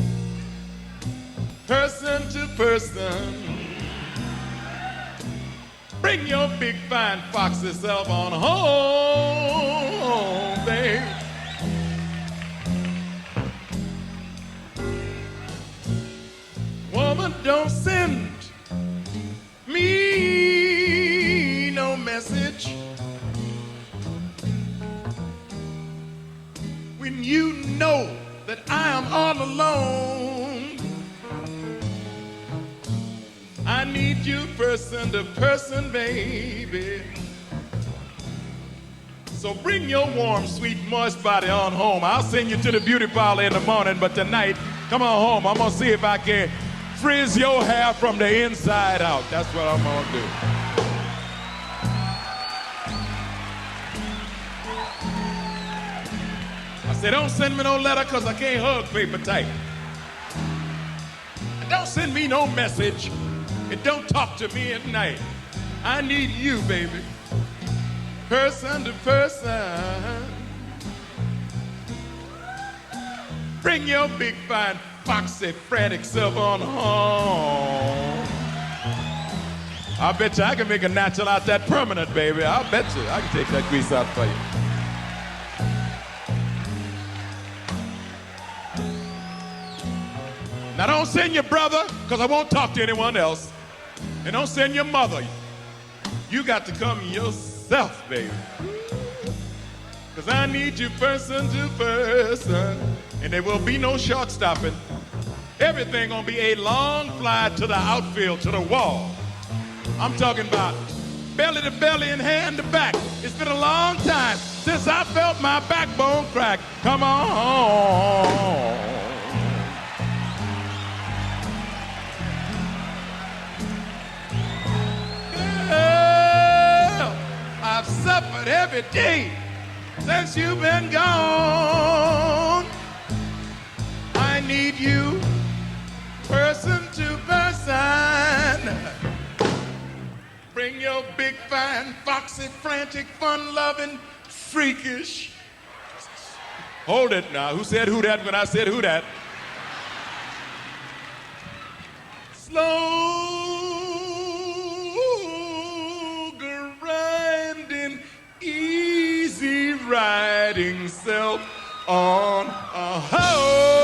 person to person. Bring your big fine foxy self on home, babe. Woman, don't send me no message when you know that I am all alone. I need you person to person, baby. So bring your warm, sweet, moist body on home. I'll send you to the beauty parlor in the morning, but tonight, come on home. I'm gonna see if I can frizz your hair from the inside out. That's what I'm gonna do. I said, don't send me no letter because I can't hug paper tight. And don't send me no message. And don't talk to me at night. I need you, baby. Person to person. Bring your big, fine, foxy, frantic self on home. I bet you I can make a natural out that permanent, baby. I'll bet you I can take that grease out for you. Now don't send your brother, because I won't talk to anyone else. And don't send your mother. You got to come yourself, baby. Because I need you person to person. And there will be no short stopping. Everything gonna be a long fly to the outfield, to the wall. I'm talking about belly to belly and hand to back. It's been a long time since I felt my backbone crack. Come on. Girl, I've suffered every day since you've been gone. I need you person to person. Bring your big, fine, foxy, frantic, fun-loving, freakish. Hold it now. Who said who that when I said who that? Slow grinding, easy riding self on a hoe.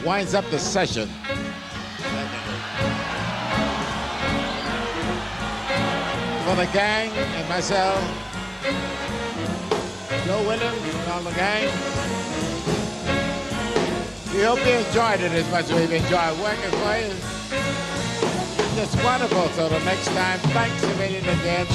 Winds up the session. For the gang and myself, Joe Williams and all the gang, we hope you enjoyed it as much as we've enjoyed working for you. It's just wonderful. So the next time, thanks a million again.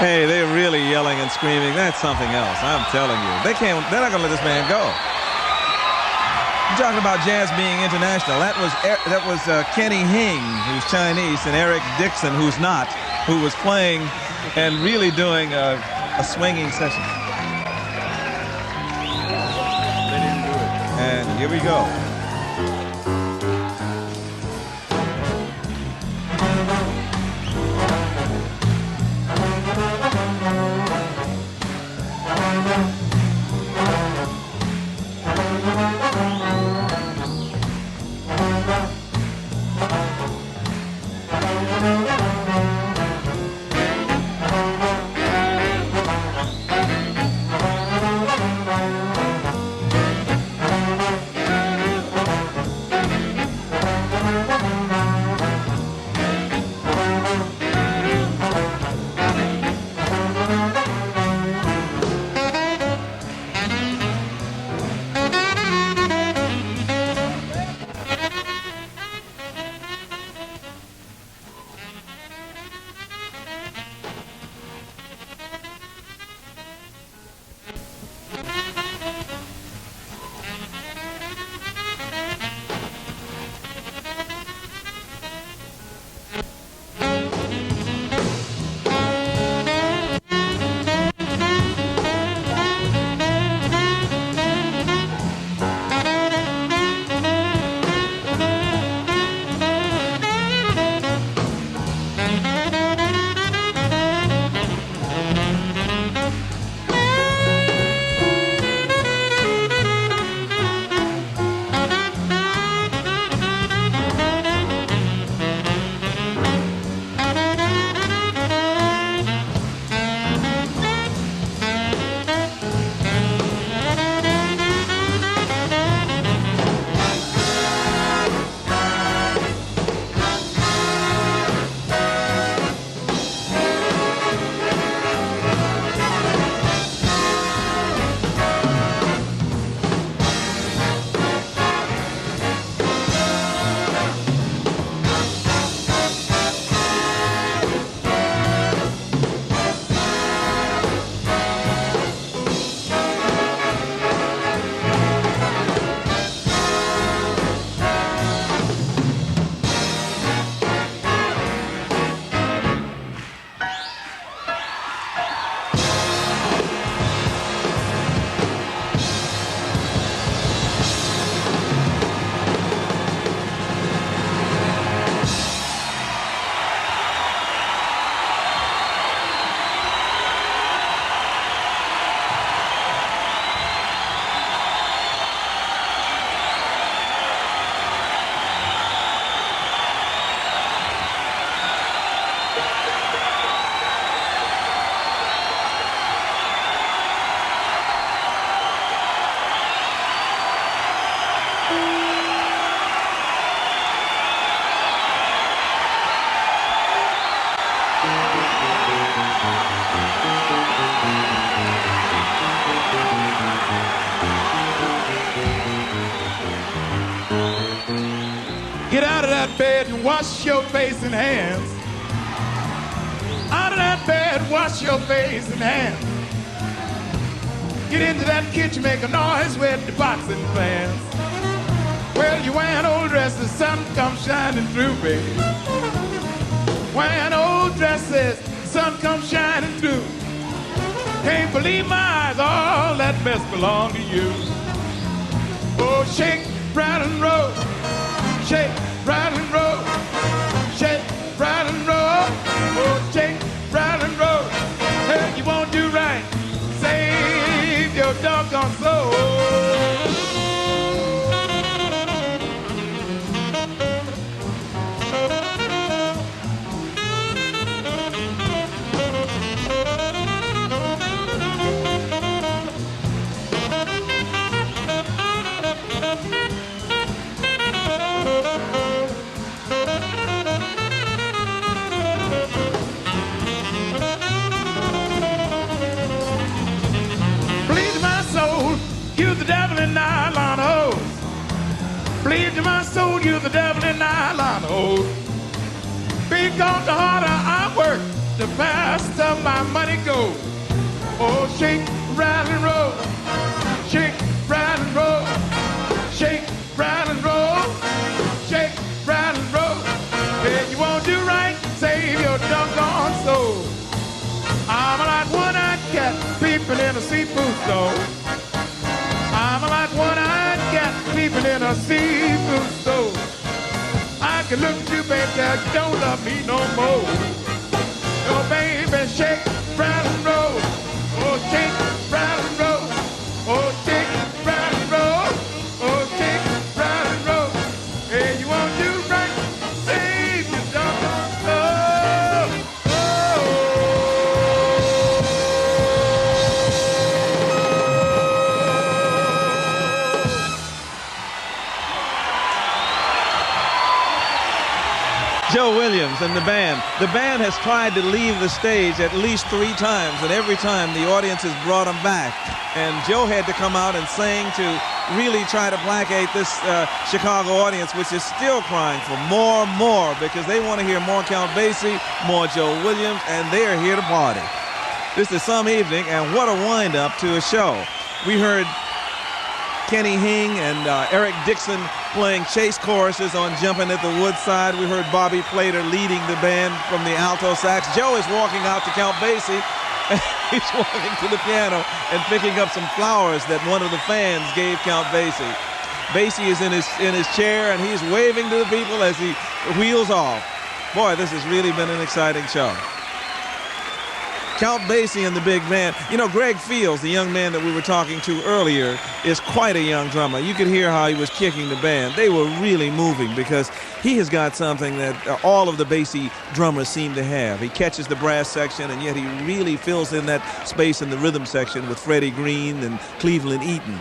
Hey, they're really yelling and screaming. That's something else. I'm telling you. They're not going to let this man go. You're talking about jazz being international. That was Kenny Hing, who's Chinese, and Eric Dixon, who's not, who was playing and really doing a swinging session. They didn't do it. And here we go. Get out of that bed and wash your face and hands. Out of that bed, wash your face and hands. Get into that kitchen, make a noise with the pots and pans. Well, you wearing old dresses, sun comes shining through, baby. Wearing old dresses, sun comes shining through. Can't believe my eyes, all that mess belong to you. Oh, shake, rattle, and roll. Shake, rattle, and roll. Shake, rattle, and roll. Oh, shake, rattle, and roll. Hey, you won't do right. Save your doggone soul. The devil in nylon hose. Bleed to my soul, you the devil in nylon hose. Because the harder I work, the faster most of my money go. Oh, shake, rattle, and roll. Shake, rattle, and roll. Shake, rattle, and roll. Shake, rattle, and roll. If you won't do right, save your doggone soul. I'm like one-eyed cat peeping in a seafood store. I'm like one-eyed cat peeping in a seafood store. I can look at you, baby, that you don't love me no more. Oh, baby, shake, rattle, and roll. Oh, shake, rattle, and roll. Oh, shake, rattle, and roll. Oh, shake, rattle, and roll. Hey, you won't do right, save your doggone soul. Joe Williams and the band. The band has tried to leave the stage at least 3 times, and every time the audience has brought them back. And Joe had to come out and sing to really try to placate this Chicago audience, which is still crying for more, because they want to hear more Count Basie, more Joe Williams, and they're here to party. This is some evening, and what a wind-up to a show. We heard Kenny Hing and Eric Dixon playing chase choruses on Jumpin' at the Woodside. We heard Bobby Plater leading the band from the alto sax. Joe is walking out to Count Basie. He's walking to the piano and picking up some flowers that one of the fans gave Count Basie. Basie is in his chair, and he's waving to the people as he wheels off. Boy, this has really been an exciting show. Count Basie and the big band. You know, Greg Fields, the young man that we were talking to earlier, is quite a young drummer. You could hear how he was kicking the band. They were really moving because he has got something that all of the Basie drummers seem to have. He catches the brass section, and yet he really fills in that space in the rhythm section with Freddie Green and Cleveland Eaton.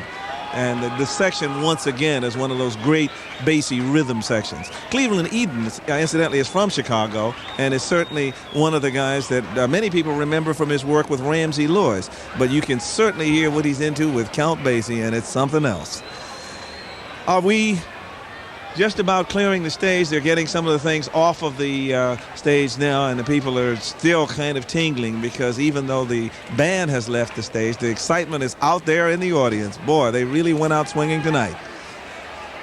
And the section, once again, is one of those great Basie rhythm sections. Cleveland Eaton, incidentally, is from Chicago and is certainly one of the guys that many people remember from his work with Ramsey Lewis. But you can certainly hear what he's into with Count Basie, and it's something else. Are we just about clearing the stage? They're getting some of the things off of the stage now, and the people are still kind of tingling because even though the band has left the stage, the excitement is out there in the audience. Boy, they really went out swinging tonight.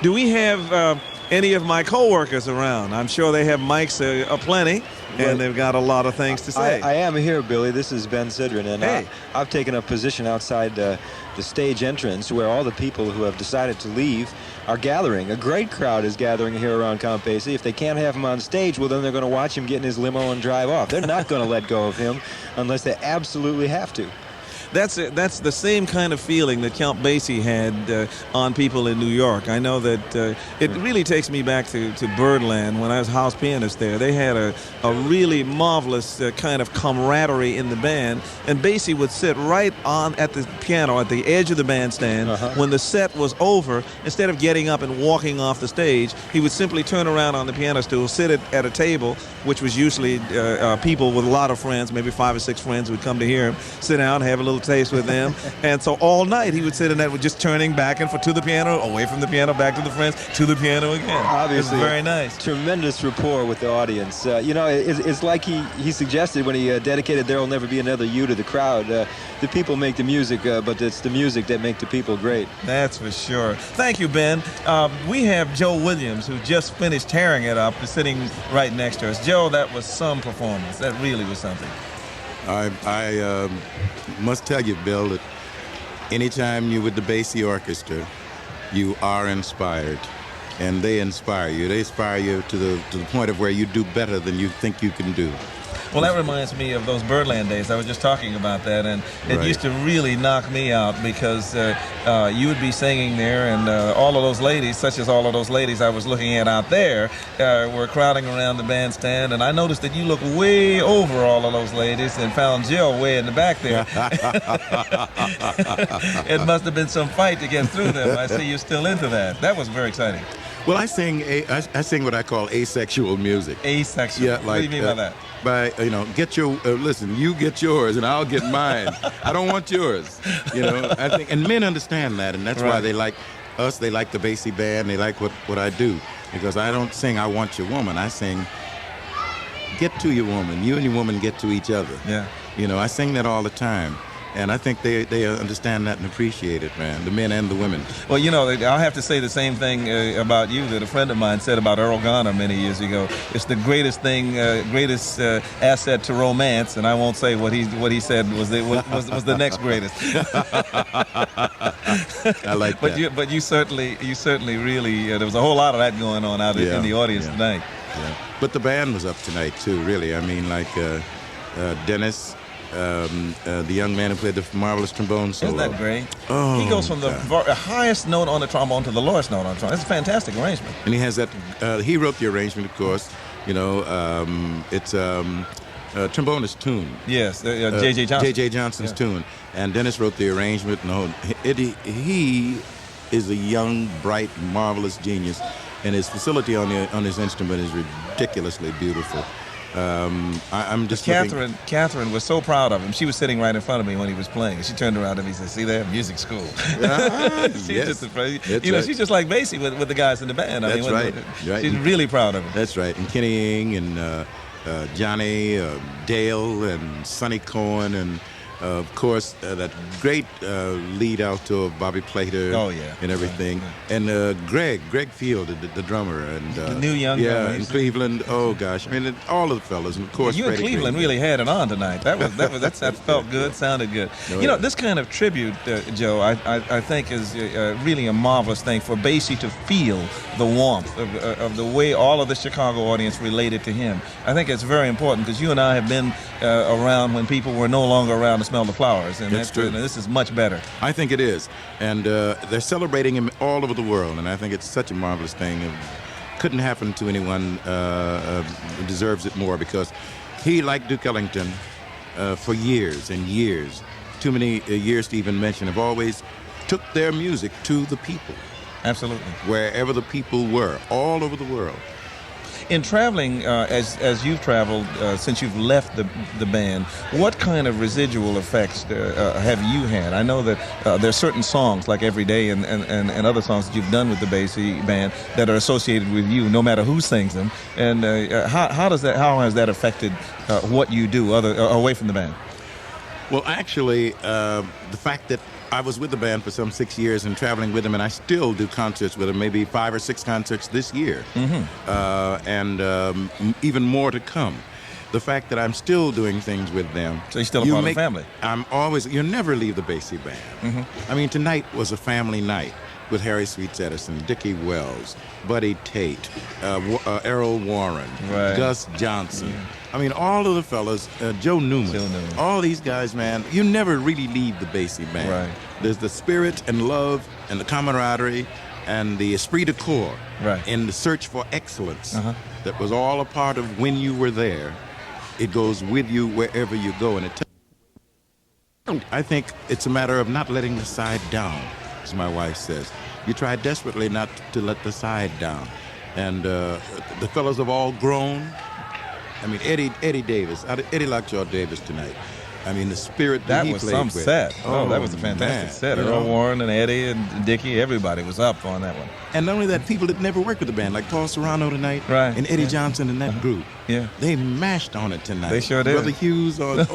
Do we have any of my co-workers around? I'm sure they have mics aplenty, and they've got a lot of things to say. I am here, Billy. This is Ben Sidran, and hey. I've taken a position outside the stage entrance where all the people who have decided to leave are gathering. A great crowd is gathering here around Count Basie. If they can't have him on stage, well, then they're going to watch him get in his limo and drive off. They're not going to let go of him unless they absolutely have to. That's the same kind of feeling that Count Basie had on people in New York. I know that it really takes me back to Birdland when I was house pianist there. They had a really marvelous kind of camaraderie in the band, and Basie would sit right on at the piano at the edge of the bandstand. When the set was over. Instead of getting up and walking off the stage, he would simply turn around on the piano stool, sit at a table, which was usually people with a lot of friends, maybe 5 or 6 friends would come to hear him, sit down, have a little taste with them. And so all night he would sit in that with just turning back and forth to the piano, away from the piano, back to the friends, to the piano again. Obviously, it's very nice. Tremendous rapport with the audience. You know, it's like he suggested when he dedicated "There'll Never Be Another You" to the crowd. The people make the music, but it's the music that make the people great. That's for sure. Thank you, Ben. We have Joe Williams, who just finished tearing it up, sitting right next to us. Joe, that was some performance. That really was something. I must tell you, Bill, that anytime you're with the Basie Orchestra, you are inspired, and they inspire you. They inspire you to the point of where you do better than you think you can do. Well, that reminds me of those Birdland days. I was just talking about that, and it used to really knock me out because you would be singing there, and all of those ladies, such as all of those ladies I was looking at out there, were crowding around the bandstand, and I noticed that you looked way over all of those ladies and found Jill way in the back there. It must have been some fight to get through them. I see you're still into that. That was very exciting. Well, I sing what I call asexual music. Asexual? Yeah, like, what do you mean by that? By, get your, listen, you get yours and I'll get mine. I don't want yours, I think, and men understand that, and that's why they like us, they like the Basie band, they like what I do, because I don't sing, I want your woman, I sing, get to your woman, you and your woman get to each other. Yeah. You know, I sing that all the time. And I think they understand that and appreciate it, man, the men and the women. Well, you know, I'll have to say the same thing about you that a friend of mine said about Earl Garner many years ago. It's the greatest thing, greatest asset to romance, and I won't say what he said was the next greatest. I like that. But you certainly really there was a whole lot of that going on out in the audience tonight. Yeah. But the band was up tonight too, really. I mean, like Dennis. The young man who played the marvelous trombone solo. Isn't that great? Oh, he goes from the highest note on the trombone to the lowest note on the trombone. It's a fantastic arrangement. And he has that. He wrote the arrangement, of course. You know, it's trombonist tune. Yes, J.J. Johnson. J.J. Johnson's tune. And Dennis wrote the arrangement. And he is a young, bright, marvelous genius, and his facility on his instrument is ridiculously beautiful. I'm just Catherine was so proud of him. She was sitting right in front of me when he was playing, and she turned around to me and said, "See there, music school." Yes. She's just like Basie with the guys in the band. That's right. She's really proud of him. That's right. And Kenny Ing and Johnny Dale and Sonny Cohen and of course that great lead alto of Bobby Plater. Oh yeah. And everything. Yeah. And Greg Field, the drummer, and the new young guy in Cleveland. Oh gosh, I mean all of the fellas, and of course you in Cleveland really had it on tonight. That felt good, sounded good. You know, this kind of tribute, Joe, I think is really a marvelous thing for Basie to feel the warmth of the way all of the Chicago audience related to him. I think it's very important because you and I have been around when people were no longer around to smell the flowers, and that's true. And this is much better. I think it is, and they're celebrating him all over the world, and I think it's such a marvelous thing. It couldn't happen to anyone who deserves it more, because he, like Duke Ellington, for years and years, too many years to even mention, have always took their music to the people. Absolutely. Wherever the people were, all over the world. In traveling, as you've traveled since you've left the band, what kind of residual effects have you had? I know that there are certain songs like Every Day and other songs that you've done with the Basie band that are associated with you, no matter who sings them. And how has that affected what you do away from the band? Well, actually, the fact that I was with the band for some 6 years and traveling with them, and I still do concerts with them, maybe 5 or 6 concerts this year, and even more to come. The fact that I'm still doing things with them. So you're still a part of the family? You never leave the Basie band. I mean, tonight was a family night with Harry Sweets Edison, Dickie Wells, Buddy Tate, Errol Warren, Gus Johnson. I mean, all of the fellas, Joe Newman, all these guys, man, you never really leave the Basie band. Right. There's the spirit and love and the camaraderie and the esprit de corps in the search for excellence that was all a part of when you were there. It goes with you wherever you go. And I think it's a matter of not letting the side down, as my wife says. You try desperately not to let the side down. And the fellows have all grown. I mean, Eddie Davis, Eddie Lockjaw Davis tonight. I mean, the spirit that he was played some with. set. Oh, that was a fantastic set. Earl Warren and Eddie and Dickie, everybody was up on that one. And not only that, people that never worked with the band, like Paul Serrano tonight, and Eddie Johnson and that group. Yeah, they mashed on it tonight. They sure did. Brother Hughes on,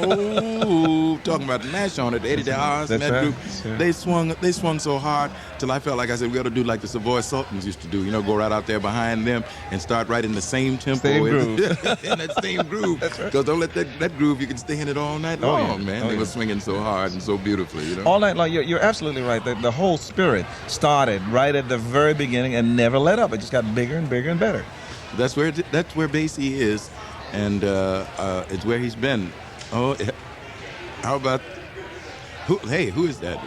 talking about mash on it. Eddie DeHaas and that group, they swung so hard till I felt like I said we ought to do like the Savoy Sultans used to do. You know, go right out there behind them and start right in the same tempo, groove. in that same groove. Because don't let that groove. You can stay in it all night long, man. They were swinging so hard and so beautifully. You know, all night long. You're absolutely right. The whole spirit started right at the very beginning and never let up. It just got bigger and bigger and better. That's where Basie is, and it's where he's been. Oh, how about who is that?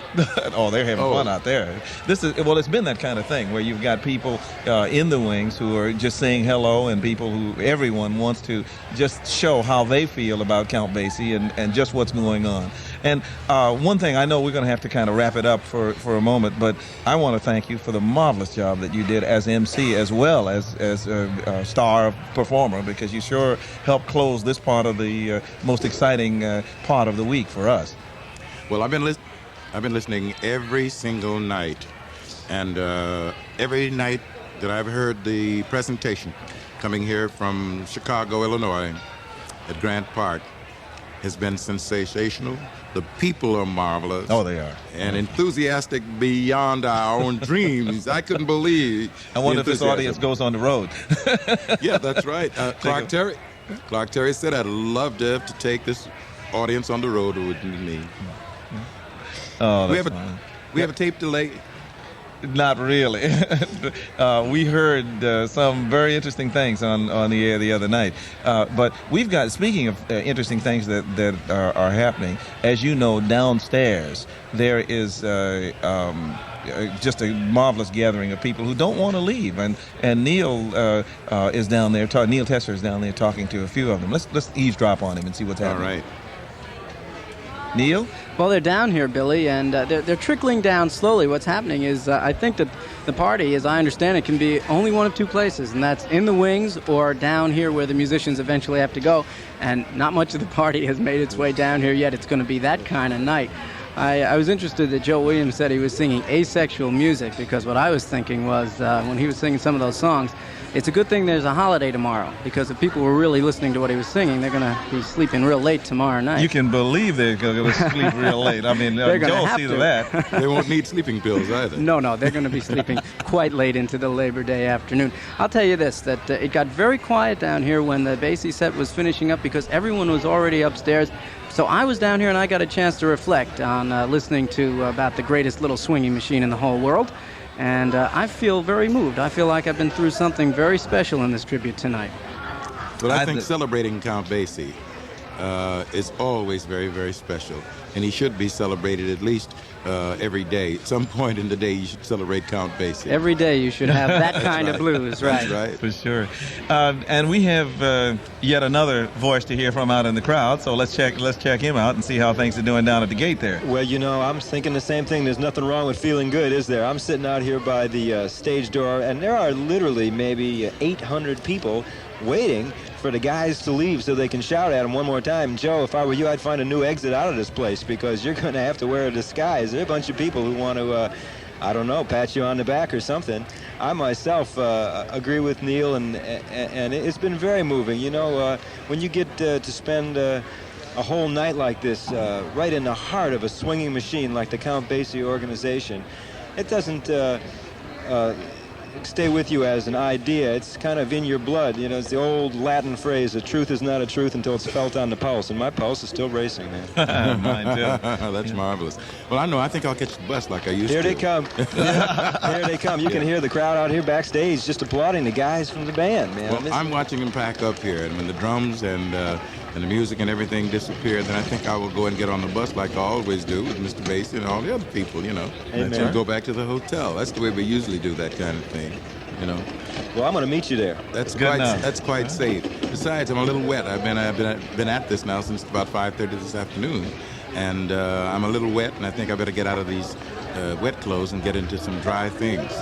Oh, they're having fun out there. It's been that kind of thing where you've got people in the wings who are just saying hello, and people who everyone wants to just show how they feel about Count Basie and just what's going on. And one thing, I know we're going to have to kind of wrap it up for a moment, but I want to thank you for the marvelous job that you did as MC as well as a star performer, because you sure helped close this part of the most exciting part of the week for us. Well, I've been listening every single night, and every night that I've heard the presentation coming here from Chicago, Illinois, at Grant Park, has been sensational. The people are marvelous. Oh, they are. And enthusiastic beyond our own dreams. I couldn't believe. I wonder if this audience goes on the road. Yeah, that's right. Clark Terry said, I'd love to take this audience on the road with me. Oh, we that's have a tape delay. Not really. We heard some very interesting things on the air the other night. But we've got, speaking of interesting things that are happening, as you know, downstairs there is just a marvelous gathering of people who don't want to leave. And Neil is down there. Neil Tesser is down there talking to a few of them. Let's eavesdrop on him and see what's happening. All right. Neil? Well, they're down here, Billy, and they're trickling down slowly. What's happening is I think that the party, as I understand it, can be only one of two places, and that's in the wings or down here where the musicians eventually have to go. And not much of the party has made its way down here yet. It's going to be that kind of night. I was interested that Joe Williams said he was singing asexual music, because what I was thinking was when he was singing some of those songs, it's a good thing there's a holiday tomorrow, because if people were really listening to what he was singing, they're going to be sleeping real late tomorrow night. You can believe they're going to sleep real late. I mean, Joe sees that. They won't need sleeping pills either. No, they're going to be sleeping quite late into the Labor Day afternoon. I'll tell you this, that it got very quiet down here when the Basie set was finishing up, because everyone was already upstairs. So I was down here and I got a chance to reflect on listening to about the greatest little swinging machine in the whole world. And I feel very moved. I feel like I've been through something very special in this tribute tonight. But I think celebrating Count Basie is always very, very special. And he should be celebrated at least every day. At some point in the day, you should celebrate Count Basie. Every day you should have that kind of blues, right? That's right. For sure. And we have yet another voice to hear from out in the crowd, so let's check him out and see how things are doing down at the gate there. Well, you know, I'm thinking the same thing. There's nothing wrong with feeling good, is there? I'm sitting out here by the stage door, and there are literally maybe 800 people waiting for the guys to leave so they can shout at them one more time. Joe, if I were you, I'd find a new exit out of this place, because you're going to have to wear a disguise. There are a bunch of people who want to, I don't know, pat you on the back or something. I myself agree with Neil, and it's been very moving. You know, when you get to spend a whole night like this right in the heart of a swinging machine like the Count Basie organization, it doesn't stay with you as an idea. It's kind of in your blood. You know, it's the old Latin phrase, the truth is not a truth until it's felt on the pulse, and my pulse is still racing, man. Mine too. That's marvelous. Well, I think I'll catch the bus like I used to. Here they come. Here they come. You can hear the crowd out here backstage just applauding the guys from the band, man. Well, I'm watching them pack up here, and when the drums and the music and everything disappear, then I think I will go and get on the bus like I always do with Mr. Basie and all the other people, you know. And then go back to the hotel. That's the way we usually do that kind of thing, you know. Well, I'm going to meet you there. That's quite safe. Besides, I'm a little wet. I've been at this now since about 5:30 this afternoon, and I'm a little wet, and I think I better get out of these wet clothes and get into some dry things.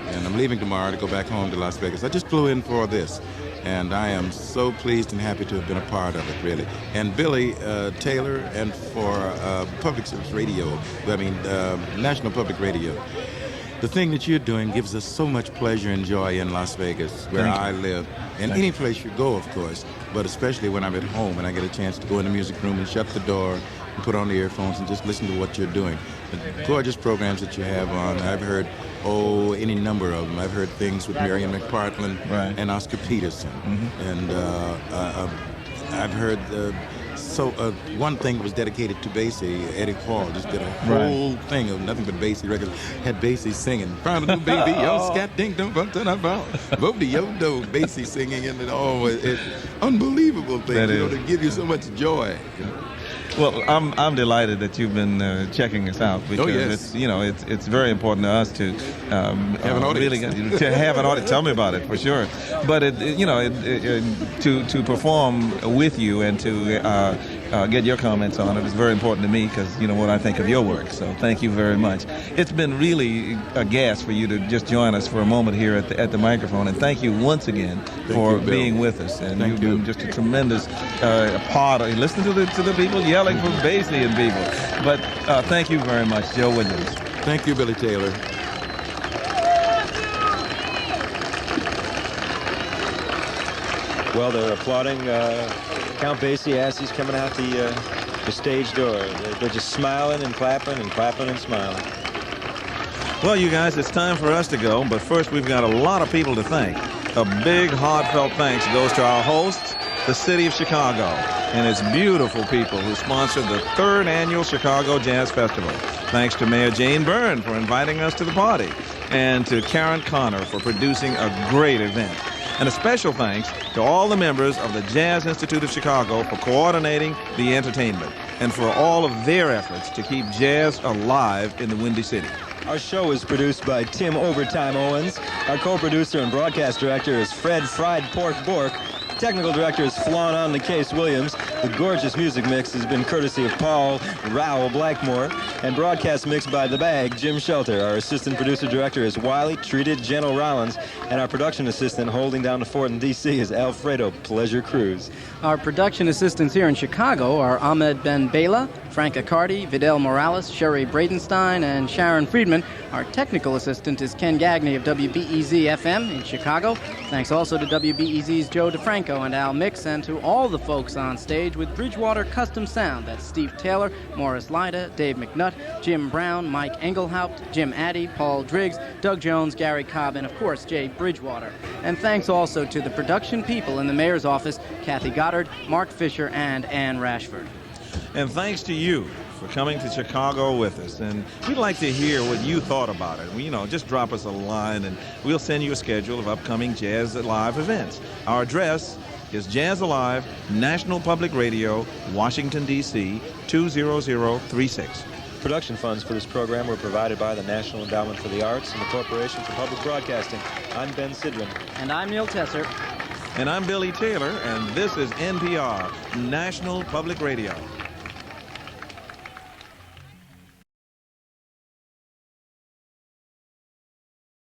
And I'm leaving tomorrow to go back home to Las Vegas. I just flew in for this. And I am so pleased and happy to have been a part of it, really. And Billy Taylor, and for Public Service Radio, National Public Radio, the thing that you're doing gives us so much pleasure and joy in Las Vegas, where I live. And any place you go, of course, but especially when I'm at home and I get a chance to go in the music room and shut the door and put on the earphones and just listen to what you're doing. The gorgeous programs that you have on, I've heard, any number of them. I've heard things with Marion McPartland and Oscar Peterson. Mm-hmm. And I've heard one thing that was dedicated to Basie. Eddie Hall just did a whole thing of nothing but Basie records. Had Basie singing, "Found a new baby, yo, scat ding dong, bum ta na bum, vote yo do." Basie singing, and it's unbelievable thing, to give you so much joy. You know? Well, I'm delighted that you've been checking us out, because it's very important to us to have an audience. Really to have an audience. Tell me about it, for sure. But to perform with you and to get your comments on it is very important to me, because what I think of your work. So thank you very much. It's been really a gas for you to just join us for a moment here at the microphone, and thank you once again for being with us. And you've been just a tremendous part of listening to the people yelling for Basie and people. But thank you very much, Joe Williams. Thank you, Billy Taylor. Well, they're applauding Count Basie as he's coming out the stage door. They're just smiling and clapping and clapping and smiling. Well, you guys, it's time for us to go, but first we've got a lot of people to thank. A big, heartfelt thanks goes to our hosts, the City of Chicago, and its beautiful people who sponsored the 3rd Annual Chicago Jazz Festival. Thanks to Mayor Jane Byrne for inviting us to the party, and to Karen Connor for producing a great event. And a special thanks to all the members of the Jazz Institute of Chicago for coordinating the entertainment, and for all of their efforts to keep jazz alive in the Windy City. Our show is produced by Tim Overtime Owens. Our co-producer and broadcast director is Fred Fried Pork Bork. Technical director is Flawn on the Case Williams. The gorgeous music mix has been courtesy of Paul Rowell Blackmore. And broadcast mixed by The Bag, Jim Shelter. Our assistant producer director is Wiley Treated General Rollins. And our production assistant holding down the fort in D.C. is Alfredo Pleasure Cruz. Our production assistants here in Chicago are Ahmed Ben Bela, Frank Accardi, Vidal Morales, Sherry Bradenstein, and Sharon Friedman. Our technical assistant is Ken Gagney of WBEZ FM in Chicago. Thanks also to WBEZ's Joe DeFranco and Al Mix, and to all the folks on stage with Bridgewater Custom Sound. That's Steve Taylor, Morris Lyda, Dave McNutt, Jim Brown, Mike Engelhaupt, Jim Addy, Paul Driggs, Doug Jones, Gary Cobb, and of course Jay Bridgewater. And thanks also to the production people in the mayor's office, Kathy Goddard, Mark Fisher, and Ann Rashford. And thanks to you for coming to Chicago with us. And we'd like to hear what you thought about it. Just drop us a line and we'll send you a schedule of upcoming Jazz Alive events. Our address is Jazz Alive, National Public Radio, Washington, D.C., 20036. Production funds for this program were provided by the National Endowment for the Arts and the Corporation for Public Broadcasting. I'm Ben Sidran. And I'm Neil Tesser. And I'm Billy Taylor, and this is NPR, National Public Radio.